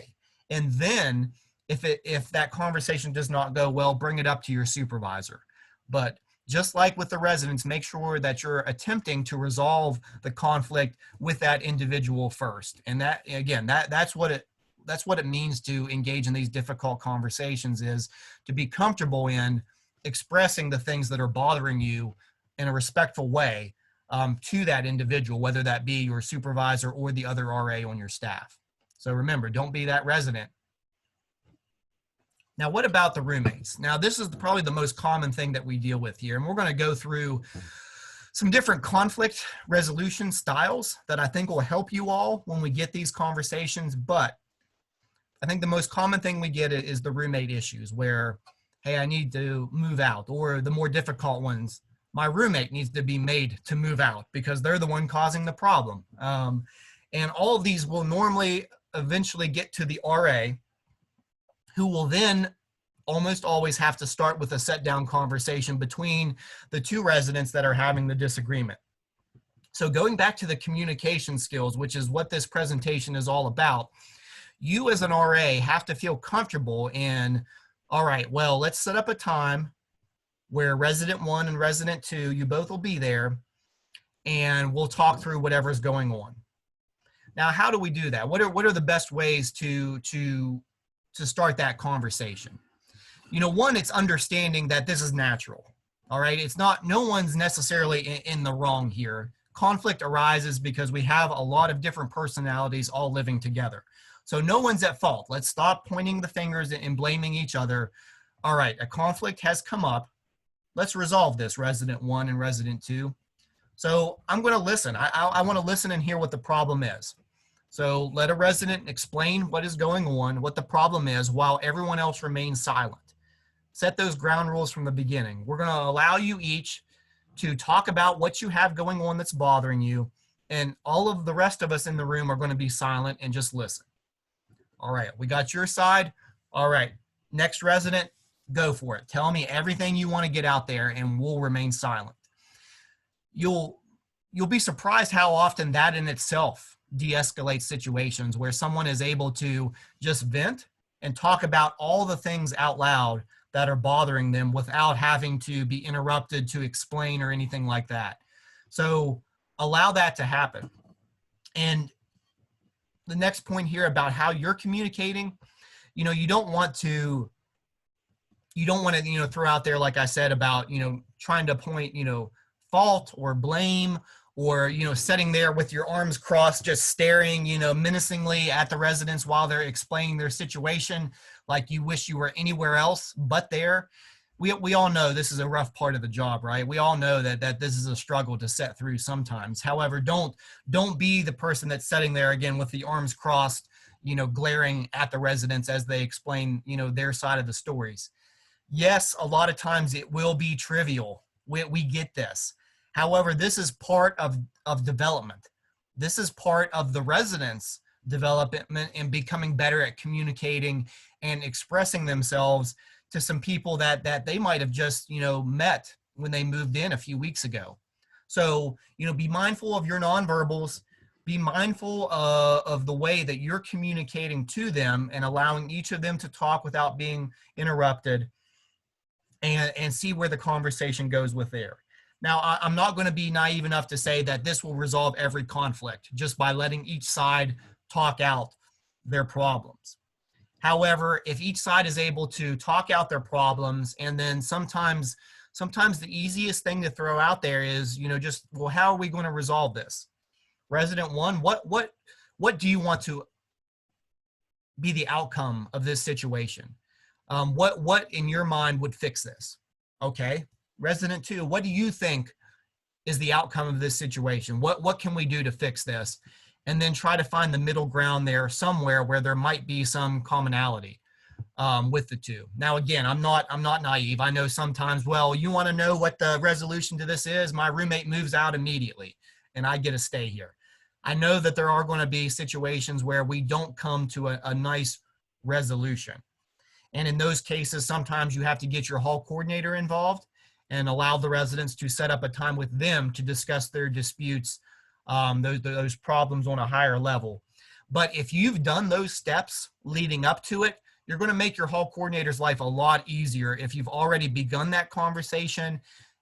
And then if that conversation does not go well, bring it up to your supervisor. But just like with the residents, make sure that you're attempting to resolve the conflict with that individual first. And that, again, that's what it means to engage in these difficult conversations, is to be comfortable in expressing the things that are bothering you in a respectful way to that individual, whether that be your supervisor or the other RA on your staff. So remember, don't be that resident. Now, what about the roommates? Now, this is probably the most common thing that we deal with here, and we're going to go through some different conflict resolution styles that I think will help you all when we get these conversations. But I think the most common thing we get is the roommate issues where, hey, I need to move out, or the more difficult ones, my roommate needs to be made to move out because they're the one causing the problem. And all of these will normally eventually get to the RA, who will then almost always have to start with a set down conversation between the two residents that are having the disagreement. So going back to the communication skills, which is what this presentation is all about, you as an RA have to feel comfortable in, all right, well, let's set up a time where resident 1 and resident 2, you both will be there, and we'll talk through whatever's going on. Now, how do we do that? What are the best ways to start that conversation? You know, one, it's understanding that this is natural. All right, it's not, no one's necessarily in the wrong here. Conflict arises because we have a lot of different personalities all living together. So no one's at fault. Let's stop pointing the fingers and blaming each other. All right, a conflict has come up. Let's resolve this, resident 1 and resident 2. So I'm going to listen. I want to listen and hear what the problem is. So let a resident explain what is going on, what the problem is, while everyone else remains silent. Set those ground rules from the beginning. We're going to allow you each to talk about what you have going on that's bothering you, and all of the rest of us in the room are going to be silent and just listen. All right, we got your side. All right, next resident, go for it. Tell me everything you want to get out there, and we'll remain silent. You'll be surprised how often that in itself de-escalates situations where someone is able to just vent and talk about all the things out loud that are bothering them without having to be interrupted to explain or anything like that. So allow that to happen. And the next point here about how you're communicating, you know, you don't want to, you know, throw out there, like I said, about, you know, trying to point, you know, fault or blame, or, you know, sitting there with your arms crossed, just staring, you know, menacingly at the residents while they're explaining their situation, like you wish you were anywhere else but there. We all know this is a rough part of the job, right? We all know that this is a struggle to set through sometimes. However, don't be the person that's sitting there again with the arms crossed, you know, glaring at the residents as they explain, you know, their side of the stories. Yes, a lot of times it will be trivial. We get this. However, this is part of development. This is part of the residents' development and becoming better at communicating and expressing themselves to some people that they might have just, you know, met when they moved in a few weeks ago. So, you know, be mindful of your nonverbals, be mindful of the way that you're communicating to them and allowing each of them to talk without being interrupted, and see where the conversation goes with there. Now, I'm not going to be naive enough to say that this will resolve every conflict just by letting each side talk out their problems. However, if each side is able to talk out their problems, and then sometimes the easiest thing to throw out there is, you know, just, well, how are we going to resolve this? Resident 1, what do you want to be the outcome of this situation? What in your mind would fix this? Okay. Resident 2, what do you think is the outcome of this situation? What can we do to fix this? And then try to find the middle ground there somewhere where there might be some commonality with the two. Now, again, I'm not naive. I know sometimes, well, you want to know what the resolution to this is? My roommate moves out immediately and I get to stay here. I know that there are going to be situations where we don't come to a nice resolution. And in those cases, sometimes you have to get your hall coordinator involved and allow the residents to set up a time with them to discuss their disputes, those problems on a higher level. But if you've done those steps leading up to it, you're going to make your hall coordinator's life a lot easier if you've already begun that conversation.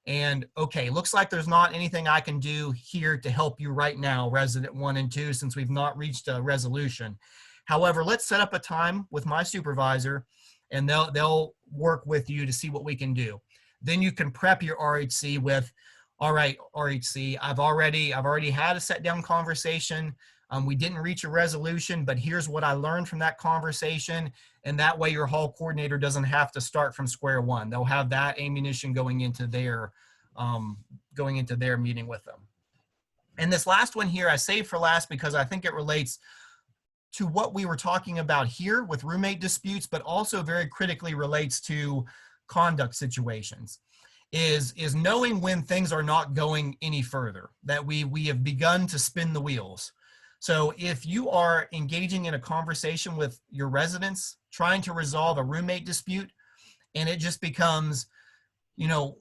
And okay, looks like there's not anything I can do here to help you right now, resident 1 and 2, since we've not reached a resolution. However, let's set up a time with my supervisor and they'll work with you to see what we can do. Then you can prep your RHC with, all right, RHC, I've already had a set down conversation. We didn't reach a resolution, but here's what I learned from that conversation. And that way your hall coordinator doesn't have to start from square one. They'll have that ammunition going into their meeting with them. And this last one here, I saved for last because I think it relates to what we were talking about here with roommate disputes, but also very critically relates to conduct situations, is knowing when things are not going any further, that we have begun to spin the wheels. So if you are engaging in a conversation with your residents, trying to resolve a roommate dispute, and it just becomes,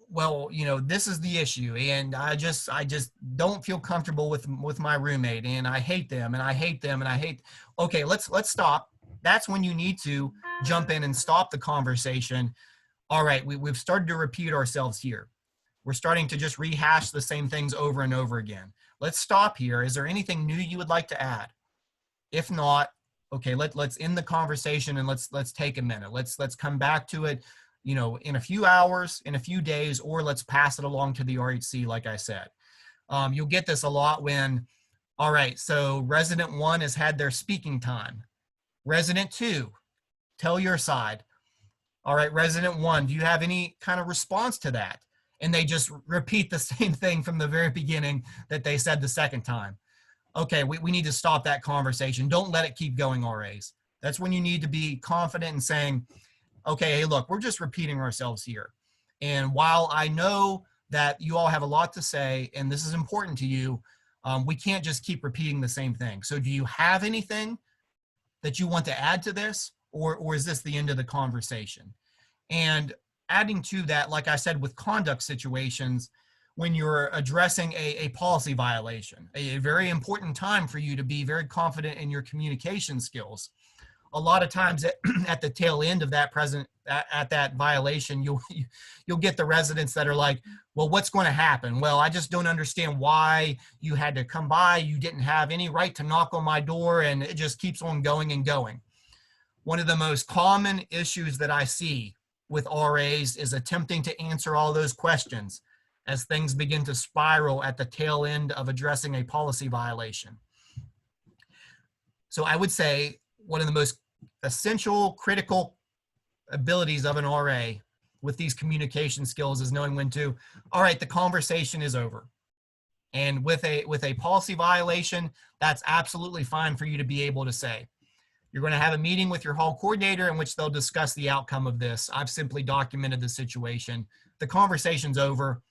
well, this is the issue, and I just don't feel comfortable with my roommate, and I hate them, and I hate them, and I hate. Okay, let's stop. That's when you need to jump in and stop the conversation. All right, we've started to repeat ourselves here. We're starting to just rehash the same things over and over again. Let's stop here. Is there anything new you would like to add? If not, okay, let's end the conversation and let's take a minute. Let's come back to it, in a few hours, in a few days, or let's pass it along to the RHC, like I said. You'll get this a lot when, all right, so resident 1 has had their speaking time. Resident 2, tell your side. All right, resident 1, do you have any kind of response to that? And they just repeat the same thing from the very beginning that they said the second time. Okay, we need to stop that conversation. Don't let it keep going, RAs. That's when you need to be confident in saying, okay, hey, look, we're just repeating ourselves here. And while I know that you all have a lot to say, and this is important to you, we can't just keep repeating the same thing. So do you have anything that you want to add to this, or is this the end of the conversation? And adding to that, like I said, with conduct situations, when you're addressing a policy violation, a very important time for you to be very confident in your communication skills. A lot of times at the tail end of that at that violation, you'll get the residents that are like, well, what's going to happen? Well, I just don't understand why you had to come by. You didn't have any right to knock on my door, and it just keeps on going and going. One of the most common issues that I see with RAs is attempting to answer all those questions as things begin to spiral at the tail end of addressing a policy violation. So I would say one of the most essential, critical abilities of an RA with these communication skills is knowing when to, all right, the conversation is over. And with a policy violation, that's absolutely fine for you to be able to say. You're going to have a meeting with your hall coordinator in which they'll discuss the outcome of this. I've simply documented the situation. The conversation's over.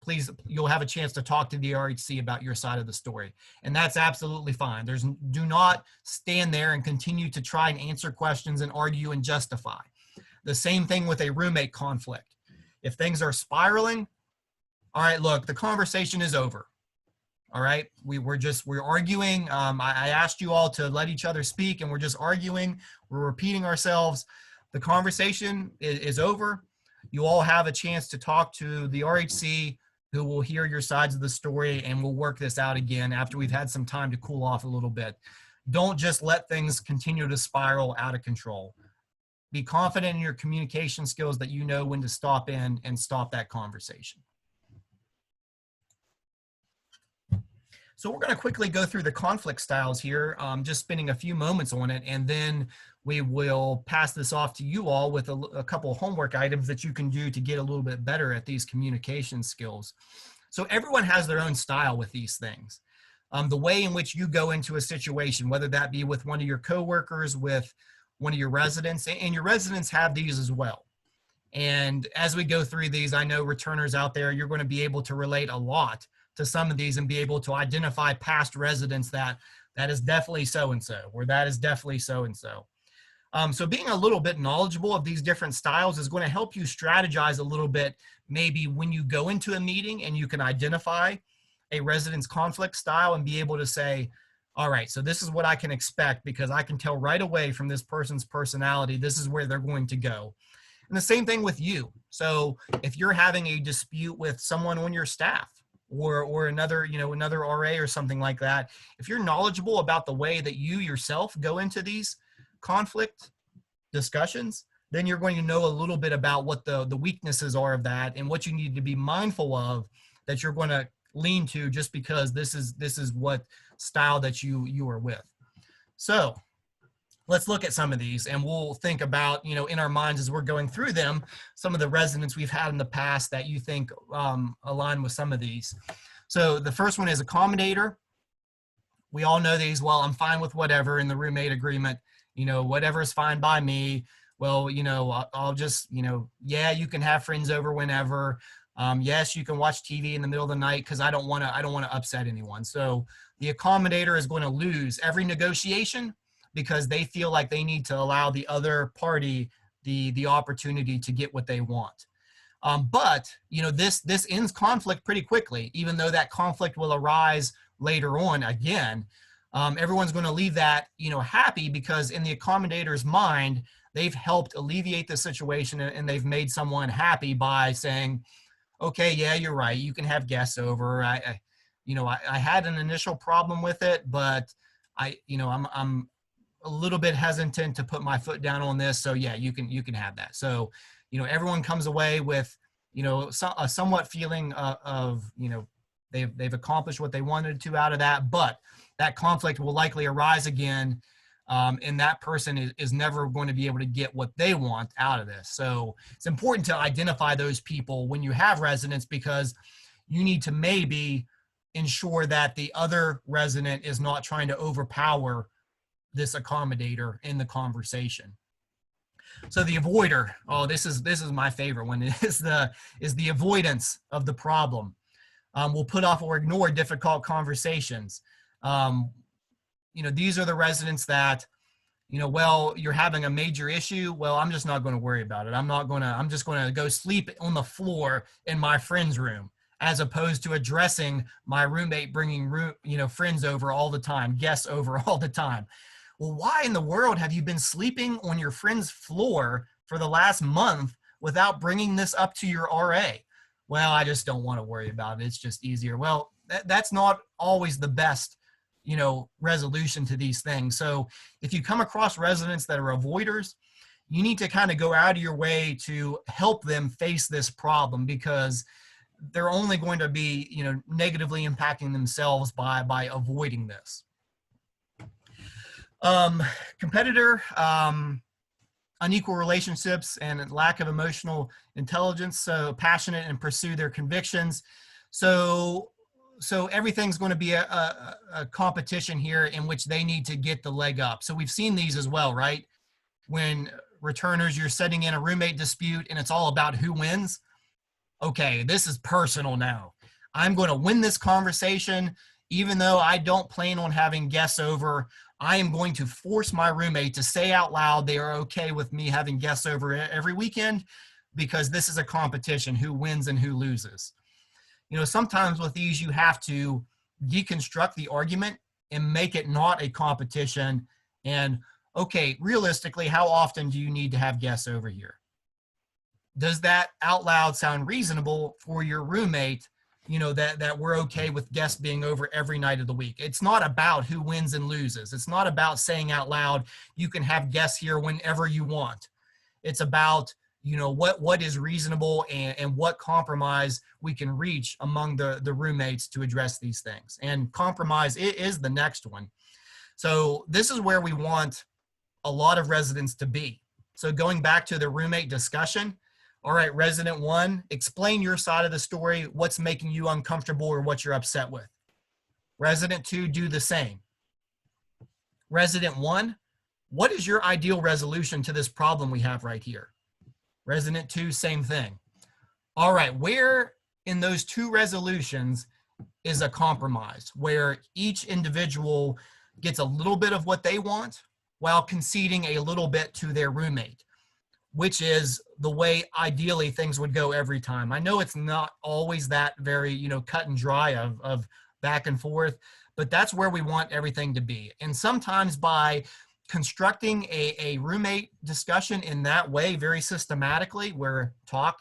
Please, you'll have a chance to talk to the RHC about your side of the story. And that's absolutely fine. Do not stand there and continue to try and answer questions and argue and justify. The same thing with a roommate conflict. If things are spiraling, all right, look, the conversation is over. All right, we're arguing. I asked you all to let each other speak, and we're just arguing. We're repeating ourselves. The conversation is over. You all have a chance to talk to the RHC, who will hear your sides of the story, and we'll work this out again after we've had some time to cool off a little bit. Don't just let things continue to spiral out of control. Be confident in your communication skills that you know when to stop in and stop that conversation. So we're going to quickly go through the conflict styles here, just spending a few moments on it, and then we will pass this off to you all with a couple of homework items that you can do to get a little bit better at these communication skills. So everyone has their own style with these things. The way in which you go into a situation, whether that be with one of your coworkers, with one of your residents, and your residents have these as well. And as we go through these, I know returners out there, you're going to be able to relate a lot to some of these and be able to identify past residents that is definitely so-and-so, or that is definitely so-and-so. So being a little bit knowledgeable of these different styles is going to help you strategize a little bit, maybe when you go into a meeting and you can identify a resident's conflict style and be able to say, all right, so this is what I can expect because I can tell right away from this person's personality, this is where they're going to go. And the same thing with you. So if you're having a dispute with someone on your staff, or another RA or something like that, if you're knowledgeable about the way that you yourself go into these conflict discussions, then you're going to know a little bit about what the weaknesses are of that and what you need to be mindful of that you're going to lean to just because this is what style that you are with. So let's look at some of these and we'll think about, in our minds as we're going through them, some of the residents we've had in the past that you think align with some of these. So the first one is accommodator. we all know these, well, I'm fine with whatever in the roommate agreement, whatever is fine by me. Well, I'll just, yeah, you can have friends over whenever. Yes, you can watch TV in the middle of the night because I don't want to upset anyone. So the accommodator is going to lose every negotiation because they feel like they need to allow the other party the opportunity to get what they want. But this ends conflict pretty quickly, even though that conflict will arise later on again. Everyone's going to leave that happy because in the accommodator's mind, they've helped alleviate the situation and they've made someone happy by saying, okay, yeah, you're right, you can have guests over. I had an initial problem with it, but I'm a little bit hesitant to put my foot down on this. So yeah, you can have that. So, everyone comes away with, a somewhat feeling of, they've accomplished what they wanted to out of that, but that conflict will likely arise again. And that person is never going to be able to get what they want out of this. So it's important to identify those people when you have residents, because you need to maybe ensure that the other resident is not trying to overpower this accommodator in the conversation. So the avoider, this is my favorite one, is the avoidance of the problem. We'll put off or ignore difficult conversations. These are the residents that, well, you're having a major issue. Well, I'm just not going to worry about it. I'm just going to go sleep on the floor in my friend's room, as opposed to addressing my roommate bringing friends over all the time, guests over all the time. Well, why in the world have you been sleeping on your friend's floor for the last month without bringing this up to your RA? Well, I just don't want to worry about it. It's just easier. Well, that's not always the best, resolution to these things. So if you come across residents that are avoiders, you need to kind of go out of your way to help them face this problem, because they're only going to be, negatively impacting themselves by avoiding this. Competitor, unequal relationships and lack of emotional intelligence, so passionate and pursue their convictions. So everything's going to be a competition here in which they need to get the leg up. So we've seen these as well, right? When returners, you're setting in a roommate dispute and it's all about who wins. Okay, this is personal now. I'm going to win this conversation. Even though I don't plan on having guests over, I am going to force my roommate to say out loud they are okay with me having guests over every weekend, because this is a competition, who wins and who loses. Sometimes with these, you have to deconstruct the argument and make it not a competition. And okay, realistically, how often do you need to have guests over here? Does that out loud sound reasonable for your roommate? That we're okay with guests being over every night of the week. It's not about who wins and loses. It's not about saying out loud, you can have guests here whenever you want. It's about, what is reasonable and what compromise we can reach among the roommates to address these things. And compromise is the next one. So this is where we want a lot of residents to be. So going back to the roommate discussion, all right, resident one, explain your side of the story, what's making you uncomfortable or what you're upset with. Resident two, do the same. Resident one, what is your ideal resolution to this problem we have right here? Resident two, same thing. All right, where in those two resolutions is a compromise, where each individual gets a little bit of what they want while conceding a little bit to their roommate, which is the way ideally things would go every time. I know it's not always that very, cut and dry of back and forth, but that's where we want everything to be. And sometimes by constructing a roommate discussion in that way, very systematically, where talk,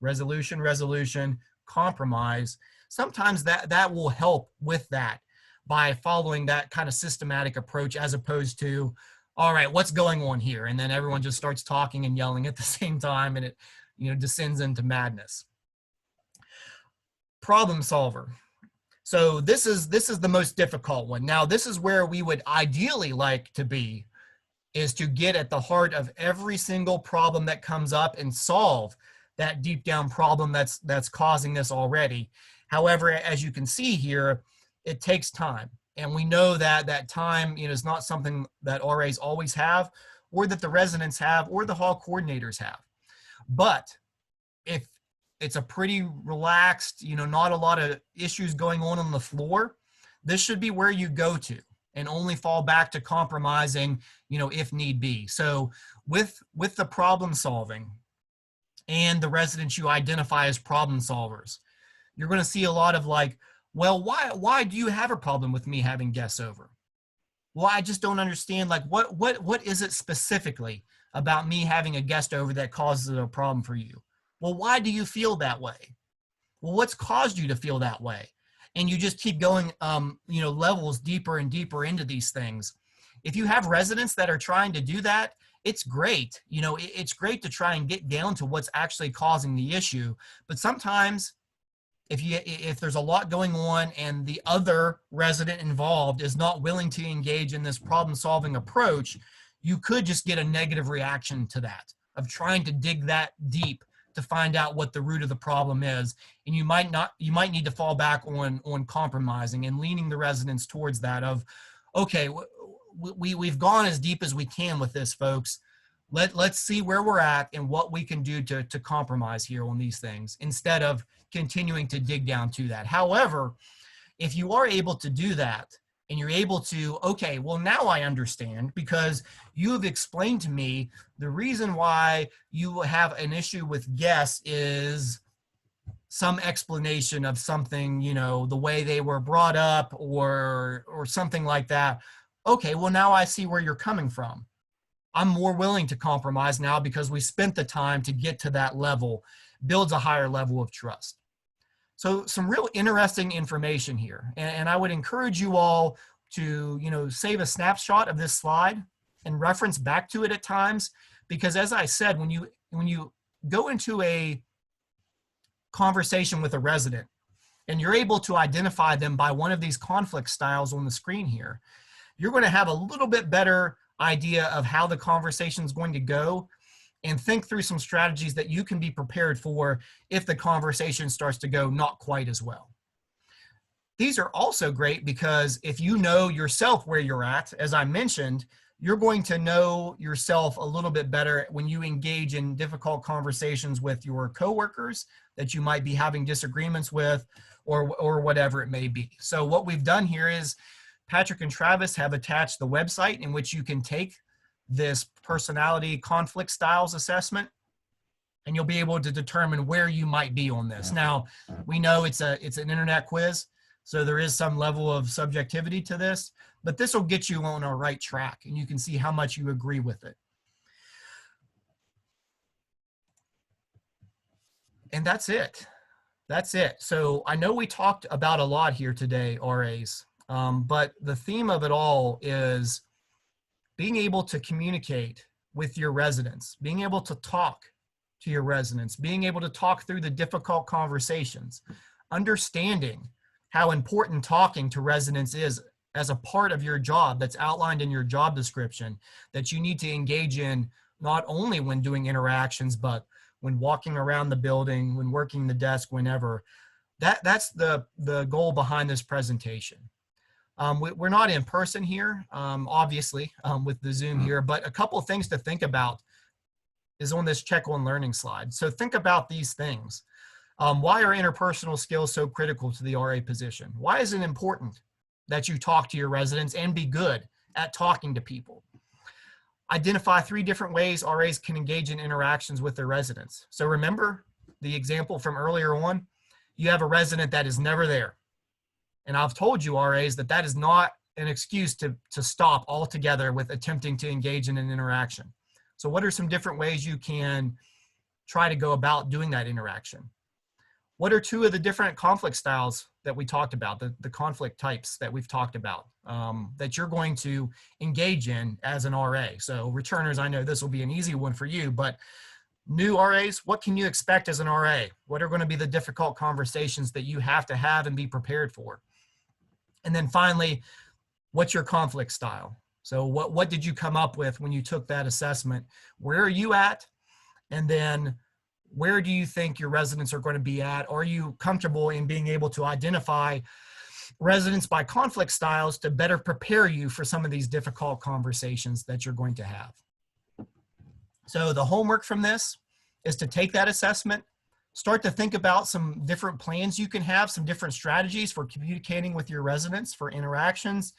resolution, compromise, sometimes that will help with that by following that kind of systematic approach, as opposed to, all right, what's going on here? And then everyone just starts talking and yelling at the same time, and it, descends into madness. Problem solver. So this is the most difficult one. Now, this is where we would ideally like to be, is to get at the heart of every single problem that comes up and solve that deep down problem that's causing this already. However, as you can see here, it takes time. And we know that that time, is not something that RAs always have, or that the residents have, or the hall coordinators have. But if it's a pretty relaxed, not a lot of issues going on the floor, this should be where you go to and only fall back to compromising, if need be. So with the problem solving and the residents you identify as problem solvers, you're going to see a lot of like, well, why do you have a problem with me having guests over? Well, I just don't understand, like, what is it specifically about me having a guest over that causes a problem for you? Well, why do you feel that way? Well, what's caused you to feel that way? And you just keep going, levels deeper and deeper into these things. If you have residents that are trying to do that, it's great. It's great to try and get down to what's actually causing the issue. But sometimes if there's a lot going on and the other resident involved is not willing to engage in this problem solving approach, you could just get a negative reaction to that, of trying to dig that deep to find out what the root of the problem is. And you might need to fall back on compromising and leaning the residents towards that of, okay, we've gone as deep as we can with this, folks. Let's see where we're at and what we can do to compromise here on these things, instead of continuing to dig down to that. However, if you are able to do that and you're able to, okay, well, now I understand, because you have explained to me the reason why you have an issue with guests is some explanation of something, the way they were brought up or something like that. Okay, well, now I see where you're coming from. I'm more willing to compromise now because we spent the time to get to that level, builds a higher level of trust. So some real interesting information here. And I would encourage you all to, save a snapshot of this slide and reference back to it at times, because as I said, when you go into a conversation with a resident and you're able to identify them by one of these conflict styles on the screen here, you're going to have a little bit better idea of how the conversation is going to go, and think through some strategies that you can be prepared for if the conversation starts to go not quite as well. These are also great because if you know yourself where you're at, as I mentioned, you're going to know yourself a little bit better when you engage in difficult conversations with your coworkers that you might be having disagreements with, or whatever it may be. So what we've done here is Patrick and Travis have attached the website in which you can take this personality conflict styles assessment, and you'll be able to determine where you might be on this. Now, we know it's an internet quiz, so there is some level of subjectivity to this, but this will get you on a right track, and you can see how much you agree with it. And that's it. That's it. So I know we talked about a lot here today, RAs, but the theme of it all is being able to communicate with your residents, being able to talk to your residents, being able to talk through the difficult conversations, understanding how important talking to residents is as a part of your job that's outlined in your job description, that you need to engage in not only when doing interactions, but when walking around the building, when working the desk, whenever. That's the goal behind this presentation. We're not in person here, obviously, with the Zoom here, but a couple of things to think about is on this check on learning slide. So think about these things. Why are interpersonal skills so critical to the RA position? Why is it important that you talk to your residents and be good at talking to people? Identify 3 different ways RAs can engage in interactions with their residents. So remember the example from earlier on, you have a resident that is never there. And I've told you, RAs, that is not an excuse to stop altogether with attempting to engage in an interaction. So what are some different ways you can try to go about doing that interaction? What are 2 of the different conflict styles that we talked about, the conflict types that we've talked about, that you're going to engage in as an RA? So returners, I know this will be an easy one for you, but new RAs, what can you expect as an RA? What are going to be the difficult conversations that you have to have and be prepared for? And then finally, what's your conflict style? So what did you come up with when you took that assessment? Where are you at? And then where do you think your residents are going to be at? Are you comfortable in being able to identify residents by conflict styles to better prepare you for some of these difficult conversations that you're going to have. So the homework from this is to take that assessment, start to think about some different plans you can have, some different strategies for communicating with your residents for interactions.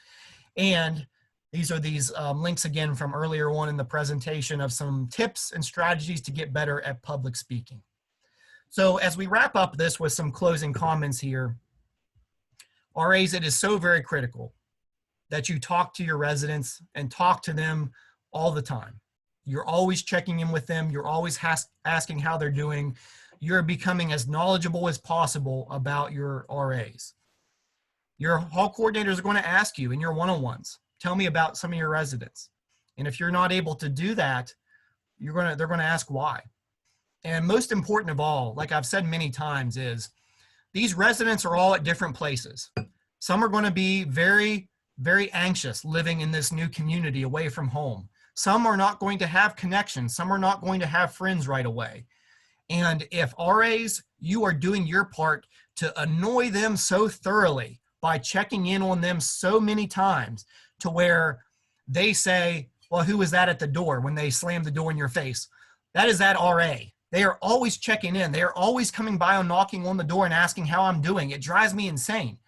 And these are these links again from earlier on in the presentation of some tips and strategies to get better at public speaking. So as we wrap up this with some closing comments here, RAs, it is so very critical that you talk to your residents and talk to them all the time. You're always checking in with them. You're always asking how they're doing. You're becoming as knowledgeable as possible about your RAs. Your hall coordinators are going to ask you in your one-on-ones, tell me about some of your residents. And if you're not able to do that, they're going to ask why. And most important of all, like I've said many times, is these residents are all at different places. Some are going to be very, very anxious living in this new community away from home. Some are not going to have connections. Some are not going to have friends right away. And if RAs, you are doing your part to annoy them so thoroughly by checking in on them so many times to where they say, well, who was that at the door when they slammed the door in your face? That is that RA. They are always checking in. They are always coming by and knocking on the door and asking how I'm doing. It drives me insane.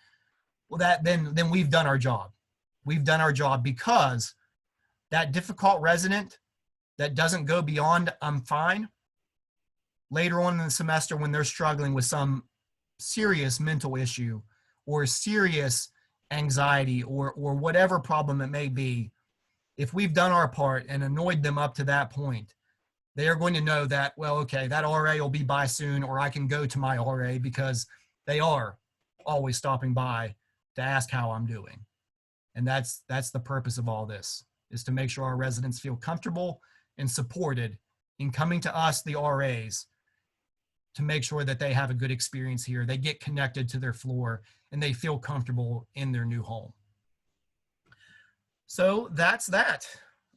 Well, then we've done our job. We've done our job, because that difficult resident that doesn't go beyond I'm fine, later on in the semester when they're struggling with some serious mental issue or serious anxiety or whatever problem it may be, if we've done our part and annoyed them up to that point, they are going to know that, well, okay, that RA will be by soon, or I can go to my RA, because they are always stopping by to ask how I'm doing. And that's the purpose of all this, is to make sure our residents feel comfortable and supported in coming to us, the RAs, to make sure that they have a good experience here. They get connected to their floor and they feel comfortable in their new home. So that's that.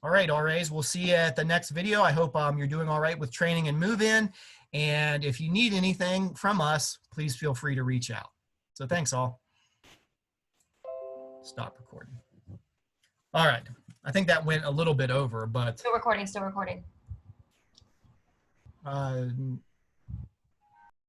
All right, RAs, we'll see you at the next video. I hope you're doing all right with training and move-in. And if you need anything from us, please feel free to reach out. So thanks all. Stop recording. All right, I think that went a little bit over, but.
Still recording, still recording.